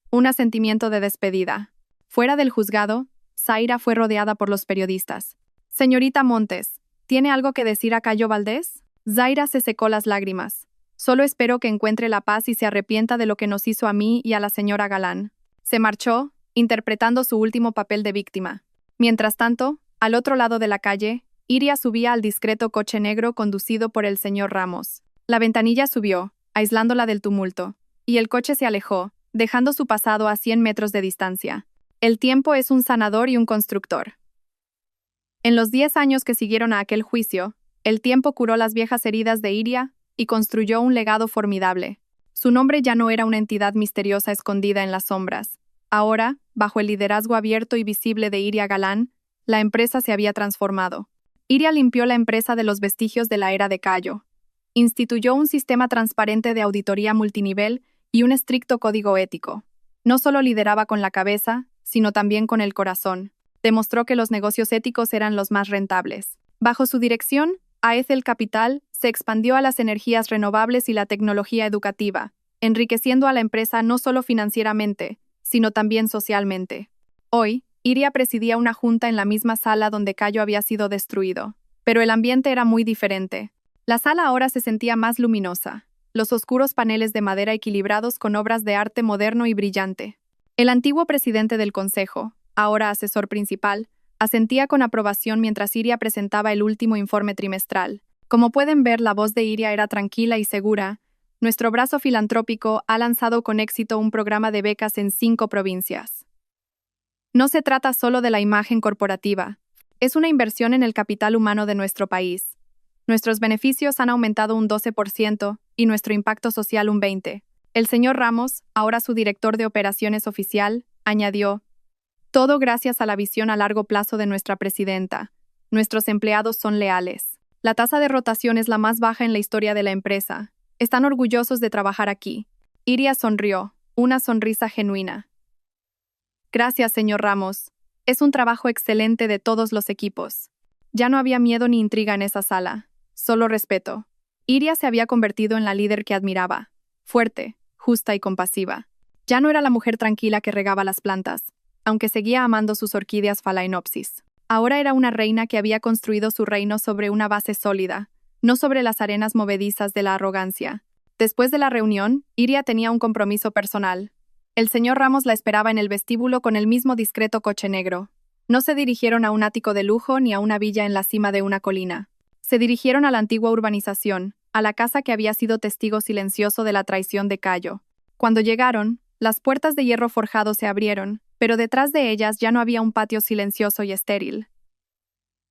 Un asentimiento de despedida. Fuera del juzgado, Zaira fue rodeada por los periodistas. «Señorita Montes, ¿tiene algo que decir a Cayo Valdés?» Zaira se secó las lágrimas. «Solo espero que encuentre la paz y se arrepienta de lo que nos hizo a mí y a la señora Galán». Se marchó, interpretando su último papel de víctima. Mientras tanto, al otro lado de la calle, Iria subía al discreto coche negro conducido por el señor Ramos. La ventanilla subió, aislándola del tumulto, y el coche se alejó, dejando su pasado a 100 metros de distancia. El tiempo es un sanador y un constructor. En los 10 años que siguieron a aquel juicio, el tiempo curó las viejas heridas de Iria y construyó un legado formidable. Su nombre ya no era una entidad misteriosa escondida en las sombras. Ahora, bajo el liderazgo abierto y visible de Iria Galán, La empresa se había transformado. Iria limpió la empresa de los vestigios de la era de Cayo. Instituyó un sistema transparente de auditoría multinivel y un estricto código ético. No solo lideraba con la cabeza, sino también con el corazón. Demostró que los negocios éticos eran los más rentables. Bajo su dirección, Aethel Capital se expandió a las energías renovables y la tecnología educativa, enriqueciendo a la empresa no solo financieramente, sino también socialmente. Hoy, Iria presidía una junta en la misma sala donde Cayo había sido destruido. Pero el ambiente era muy diferente. La sala ahora se sentía más luminosa, los oscuros paneles de madera equilibrados con obras de arte moderno y brillante. El antiguo presidente del consejo, ahora asesor principal, asentía con aprobación mientras Iria presentaba el último informe trimestral. Como pueden ver, la voz de Iria era tranquila y segura. Nuestro brazo filantrópico ha lanzado con éxito un programa de becas en 5 provincias. No se trata solo de la imagen corporativa, es una inversión en el capital humano de nuestro país. Nuestros beneficios han aumentado un 12% y nuestro impacto social un 20%. El señor Ramos, ahora su director de operaciones oficial, añadió: todo gracias a la visión a largo plazo de nuestra presidenta. Nuestros empleados son leales. La tasa de rotación es la más baja en la historia de la empresa. Están orgullosos de trabajar aquí. Iria sonrió, una sonrisa genuina. Gracias, señor Ramos. Es un trabajo excelente de todos los equipos. Ya no había miedo ni intriga en esa sala. Solo respeto. Iria se había convertido en la líder que admiraba. Fuerte, justa y compasiva. Ya no era la mujer tranquila que regaba las plantas, aunque seguía amando sus orquídeas Phalaenopsis. Ahora era una reina que había construido su reino sobre una base sólida, no sobre las arenas movedizas de la arrogancia. Después de la reunión, Iria tenía un compromiso personal. El señor Ramos la esperaba en el vestíbulo con el mismo discreto coche negro. No se dirigieron a un ático de lujo ni a una villa en la cima de una colina. Se dirigieron a la antigua urbanización, a la casa que había sido testigo silencioso de la traición de Cayo. Cuando llegaron, las puertas de hierro forjado se abrieron, pero detrás de ellas ya no había un patio silencioso y estéril.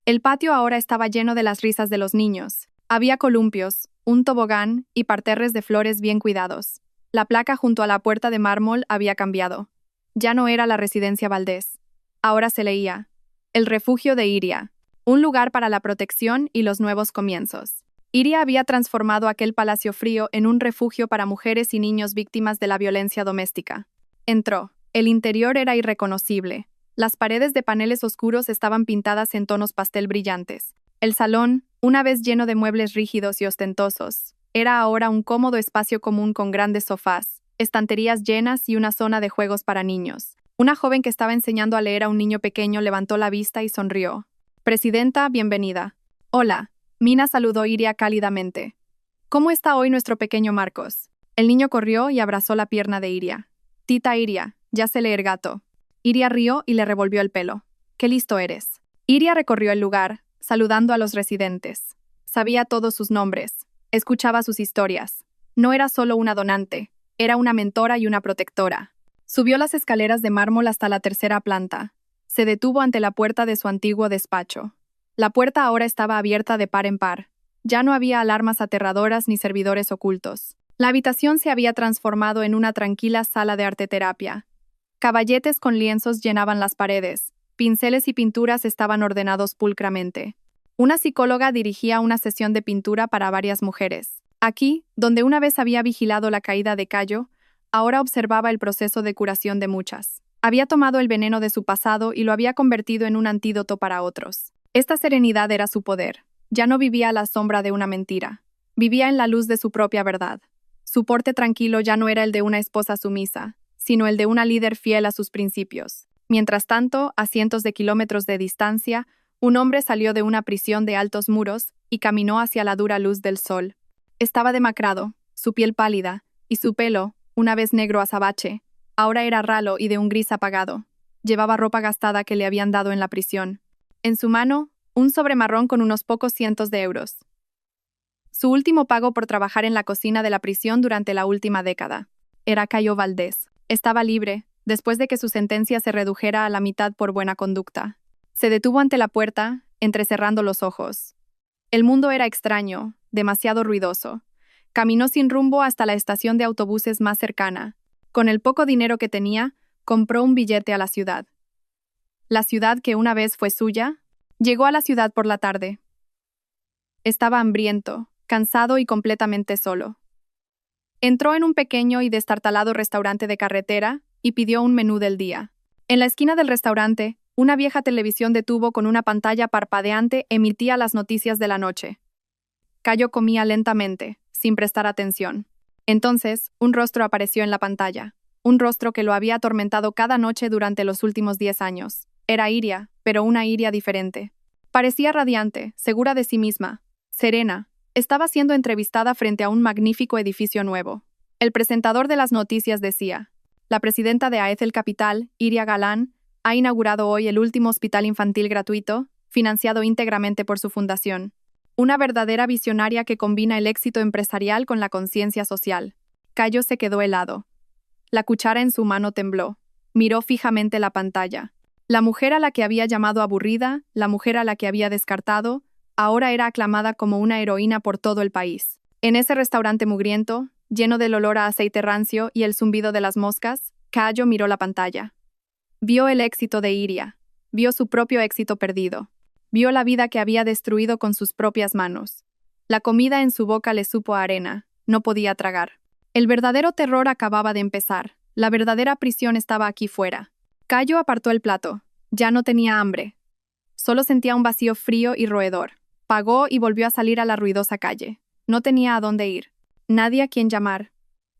El patio ahora estaba lleno de las risas de los niños. Había columpios, un tobogán y parterres de flores bien cuidados. La placa junto a la puerta de mármol había cambiado. Ya no era la residencia Valdés. Ahora se leía: el refugio de Iria, un lugar para la protección y los nuevos comienzos. Iria había transformado aquel palacio frío en un refugio para mujeres y niños víctimas de la violencia doméstica. Entró. El interior era irreconocible. Las paredes de paneles oscuros estaban pintadas en tonos pastel brillantes. El salón, una vez lleno de muebles rígidos y ostentosos, era ahora un cómodo espacio común con grandes sofás, estanterías llenas y una zona de juegos para niños. Una joven que estaba enseñando a leer a un niño pequeño levantó la vista y sonrió. Presidenta, bienvenida. Hola. Mina saludó Iria cálidamente. ¿Cómo está hoy nuestro pequeño Marcos? El niño corrió y abrazó la pierna de Iria. Tita Iria, ya se lee el gato. Iria rió y le revolvió el pelo. ¡Qué listo eres! Iria recorrió el lugar, saludando a los residentes. Sabía todos sus nombres. Escuchaba sus historias. No era solo una donante, era una mentora y una protectora. Subió las escaleras de mármol hasta la 3ª planta. Se detuvo ante la puerta de su antiguo despacho. La puerta ahora estaba abierta de par en par. Ya no había alarmas aterradoras ni servidores ocultos. La habitación se había transformado en una tranquila sala de arteterapia. Caballetes con lienzos llenaban las paredes. Pinceles y pinturas estaban ordenados pulcramente. Una psicóloga dirigía una sesión de pintura para varias mujeres. Aquí, donde una vez había vigilado la caída de Cayo, ahora observaba el proceso de curación de muchas. Había tomado el veneno de su pasado y lo había convertido en un antídoto para otros. Esta serenidad era su poder. Ya no vivía a la sombra de una mentira. Vivía en la luz de su propia verdad. Su porte tranquilo ya no era el de una esposa sumisa, sino el de una líder fiel a sus principios. Mientras tanto, a cientos de kilómetros de distancia, un hombre salió de una prisión de altos muros y caminó hacia la dura luz del sol. Estaba demacrado, su piel pálida, y su pelo, una vez negro azabache, ahora era ralo y de un gris apagado. Llevaba ropa gastada que le habían dado en la prisión. En su mano, un sobre marrón con unos pocos cientos de euros. Su último pago por trabajar en la cocina de la prisión durante la última década. Era Cayo Valdés. Estaba libre, después de que su sentencia se redujera a la mitad por buena conducta. Se detuvo ante la puerta, entrecerrando los ojos. El mundo era extraño, demasiado ruidoso. Caminó sin rumbo hasta la estación de autobuses más cercana. Con el poco dinero que tenía, compró un billete a la ciudad. La ciudad que una vez fue suya. Llegó a la ciudad por la tarde. Estaba hambriento, cansado y completamente solo. Entró en un pequeño y destartalado restaurante de carretera y pidió un menú del día. En la esquina del restaurante, una vieja televisión de tubo con una pantalla parpadeante emitía las noticias de la noche. Cayo comía lentamente, sin prestar atención. Entonces, un rostro apareció en la pantalla. Un rostro que lo había atormentado cada noche durante los últimos 10 años. Era Iria, pero una Iria diferente. Parecía radiante, segura de sí misma, serena. Estaba siendo entrevistada frente a un magnífico edificio nuevo. El presentador de las noticias decía: la presidenta de AECEL Capital, Iria Galán, ha inaugurado hoy el último hospital infantil gratuito, financiado íntegramente por su fundación. Una verdadera visionaria que combina el éxito empresarial con la conciencia social. Cayo se quedó helado. La cuchara en su mano tembló. Miró fijamente la pantalla. La mujer a la que había llamado aburrida, la mujer a la que había descartado, ahora era aclamada como una heroína por todo el país. En ese restaurante mugriento, lleno del olor a aceite rancio y el zumbido de las moscas, Cayo miró la pantalla. Vio el éxito de Iria. Vio su propio éxito perdido. Vio la vida que había destruido con sus propias manos. La comida en su boca le supo a arena. No podía tragar. El verdadero terror acababa de empezar. La verdadera prisión estaba aquí fuera. Cayo apartó el plato. Ya no tenía hambre. Solo sentía un vacío frío y roedor. Pagó y volvió a salir a la ruidosa calle. No tenía a dónde ir. Nadie a quien llamar.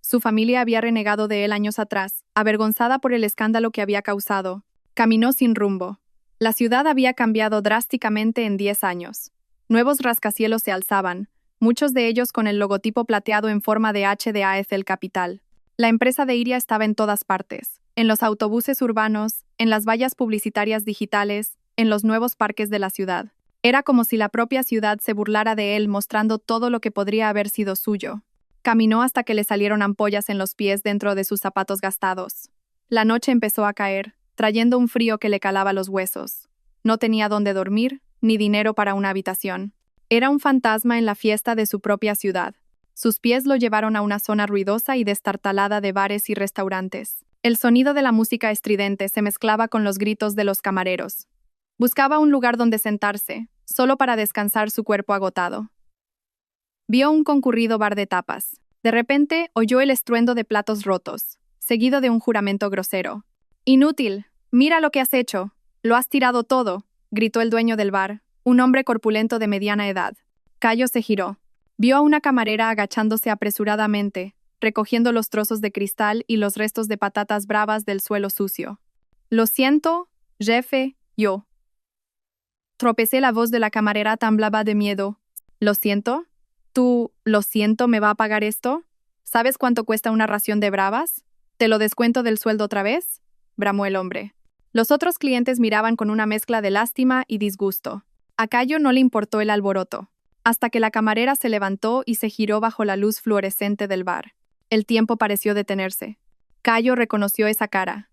Su familia había renegado de él años atrás, avergonzada por el escándalo que había causado. Caminó sin rumbo. La ciudad había cambiado drásticamente en 10 años. Nuevos rascacielos se alzaban, muchos de ellos con el logotipo plateado en forma de H de AECEL Capital. La empresa de Iria estaba en todas partes, en los autobuses urbanos, en las vallas publicitarias digitales, en los nuevos parques de la ciudad. Era como si la propia ciudad se burlara de él mostrando todo lo que podría haber sido suyo. Caminó hasta que le salieron ampollas en los pies dentro de sus zapatos gastados. La noche empezó a caer, trayendo un frío que le calaba los huesos. No tenía dónde dormir, ni dinero para una habitación. Era un fantasma en la fiesta de su propia ciudad. Sus pies lo llevaron a una zona ruidosa y destartalada de bares y restaurantes. El sonido de la música estridente se mezclaba con los gritos de los camareros. Buscaba un lugar donde sentarse, solo para descansar su cuerpo agotado. Vio un concurrido bar de tapas. De repente, oyó el estruendo de platos rotos, seguido de un juramento grosero. «Inútil, mira lo que has hecho. Lo has tirado todo», gritó el dueño del bar, un hombre corpulento de mediana edad. Cayo se giró. Vio a una camarera agachándose apresuradamente, recogiendo los trozos de cristal y los restos de patatas bravas del suelo sucio. «Lo siento, jefe, yo». Tropecé. La voz de la camarera temblaba de miedo. «¿Lo siento? ¿Tú, lo siento, me va a pagar esto? ¿Sabes cuánto cuesta una ración de bravas? ¿Te lo descuento del sueldo otra vez?», bramó el hombre. Los otros clientes miraban con una mezcla de lástima y disgusto. A Cayo no le importó el alboroto, hasta que la camarera se levantó y se giró bajo la luz fluorescente del bar. El tiempo pareció detenerse. Cayo reconoció esa cara.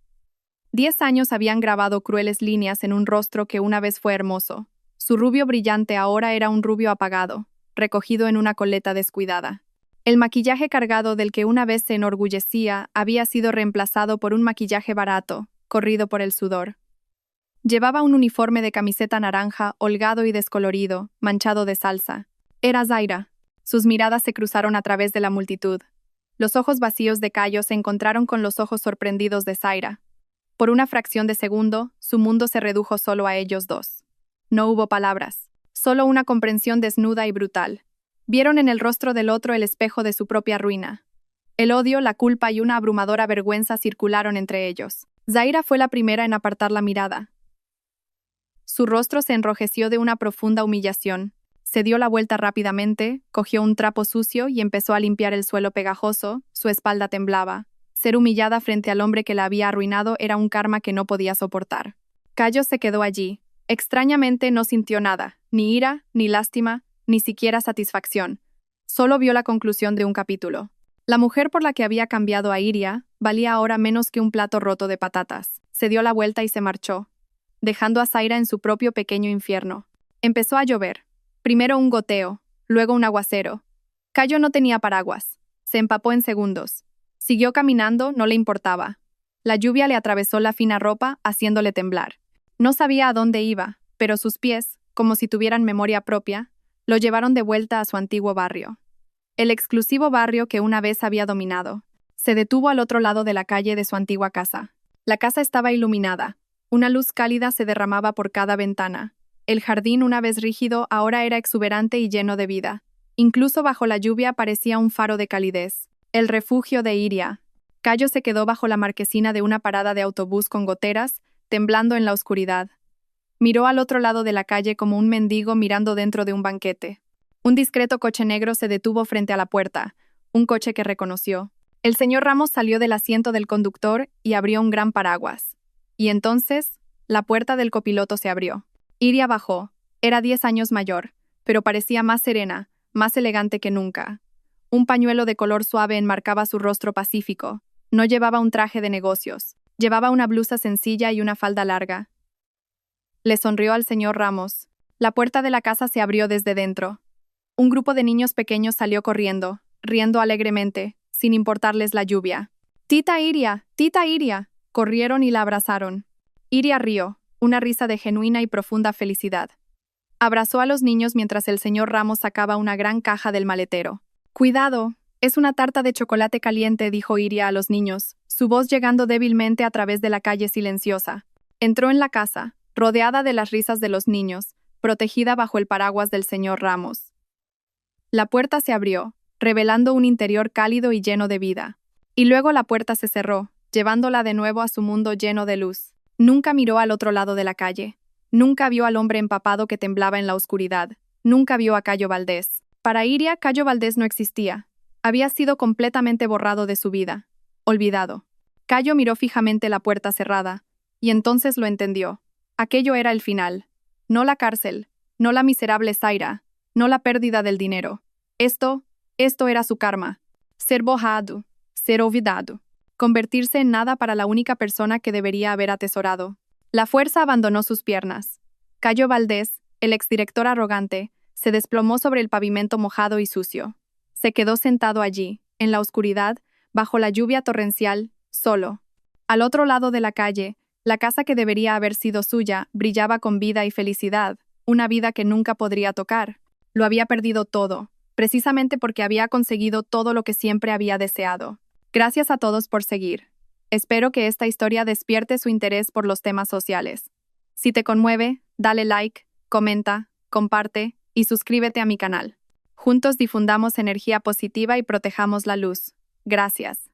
10 años habían grabado crueles líneas en un rostro que una vez fue hermoso. Su rubio brillante ahora era un rubio apagado, recogido en una coleta descuidada. El maquillaje cargado del que una vez se enorgullecía había sido reemplazado por un maquillaje barato, corrido por el sudor. Llevaba un uniforme de camiseta naranja, holgado y descolorido, manchado de salsa. Era Zaira. Sus miradas se cruzaron a través de la multitud. Los ojos vacíos de Cayo se encontraron con los ojos sorprendidos de Zaira. Por una fracción de segundo, su mundo se redujo solo a ellos dos. No hubo palabras, solo una comprensión desnuda y brutal. Vieron en el rostro del otro el espejo de su propia ruina. El odio, la culpa y una abrumadora vergüenza circularon entre ellos. Zaira fue la primera en apartar la mirada. Su rostro se enrojeció de una profunda humillación. Se dio la vuelta rápidamente, cogió un trapo sucio y empezó a limpiar el suelo pegajoso. Su espalda temblaba. Ser humillada frente al hombre que la había arruinado era un karma que no podía soportar. Cayo se quedó allí. Extrañamente no sintió nada, ni ira, ni lástima, ni siquiera satisfacción. Solo vio la conclusión de un capítulo. La mujer por la que había cambiado a Iria valía ahora menos que un plato roto de patatas. Se dio la vuelta y se marchó, dejando a Zaira en su propio pequeño infierno. Empezó a llover. Primero un goteo, luego un aguacero. Cayo no tenía paraguas. Se empapó en segundos. Siguió caminando, no le importaba. La lluvia le atravesó la fina ropa, haciéndole temblar. No sabía a dónde iba, pero sus pies, como si tuvieran memoria propia, lo llevaron de vuelta a su antiguo barrio. El exclusivo barrio que una vez había dominado. Se detuvo al otro lado de la calle de su antigua casa. La casa estaba iluminada. Una luz cálida se derramaba por cada ventana. El jardín, una vez rígido, ahora era exuberante y lleno de vida. Incluso bajo la lluvia parecía un faro de calidez. El refugio de Iria. Cayo se quedó bajo la marquesina de una parada de autobús con goteras, temblando en la oscuridad. Miró al otro lado de la calle como un mendigo mirando dentro de un banquete. Un discreto coche negro se detuvo frente a la puerta, un coche que reconoció. El señor Ramos salió del asiento del conductor y abrió un gran paraguas. Y entonces, la puerta del copiloto se abrió. Iria bajó. Era 10 años mayor, pero parecía más serena, más elegante que nunca. Un pañuelo de color suave enmarcaba su rostro pacífico. No llevaba un traje de negocios. Llevaba una blusa sencilla y una falda larga. Le sonrió al señor Ramos. La puerta de la casa se abrió desde dentro. Un grupo de niños pequeños salió corriendo, riendo alegremente, sin importarles la lluvia. ¡Tita Iria! ¡Tita Iria! Corrieron y la abrazaron. Iria rió, una risa de genuina y profunda felicidad. Abrazó a los niños mientras el señor Ramos sacaba una gran caja del maletero. «Cuidado, es una tarta de chocolate caliente», dijo Iria a los niños, su voz llegando débilmente a través de la calle silenciosa. Entró en la casa, rodeada de las risas de los niños, protegida bajo el paraguas del señor Ramos. La puerta se abrió, revelando un interior cálido y lleno de vida. Y luego la puerta se cerró, llevándola de nuevo a su mundo lleno de luz. Nunca miró al otro lado de la calle. Nunca vio al hombre empapado que temblaba en la oscuridad. Nunca vio a Cayo Valdés. Para Iria, Cayo Valdés no existía. Había sido completamente borrado de su vida. Olvidado. Cayo miró fijamente la puerta cerrada, y entonces lo entendió. Aquello era el final. No la cárcel, no la miserable Zaira, no la pérdida del dinero. Esto era su karma. Ser borrado, ser olvidado. Convertirse en nada para la única persona que debería haber atesorado. La fuerza abandonó sus piernas. Cayo Valdés, el exdirector arrogante, se desplomó sobre el pavimento mojado y sucio. Se quedó sentado allí, en la oscuridad, bajo la lluvia torrencial, solo. Al otro lado de la calle, la casa que debería haber sido suya brillaba con vida y felicidad, una vida que nunca podría tocar. Lo había perdido todo, precisamente porque había conseguido todo lo que siempre había deseado. Gracias a todos por seguir. Espero que esta historia despierte su interés por los temas sociales. Si te conmueve, dale like, comenta, comparte y suscríbete a mi canal. Juntos difundamos energía positiva y protejamos la luz. Gracias.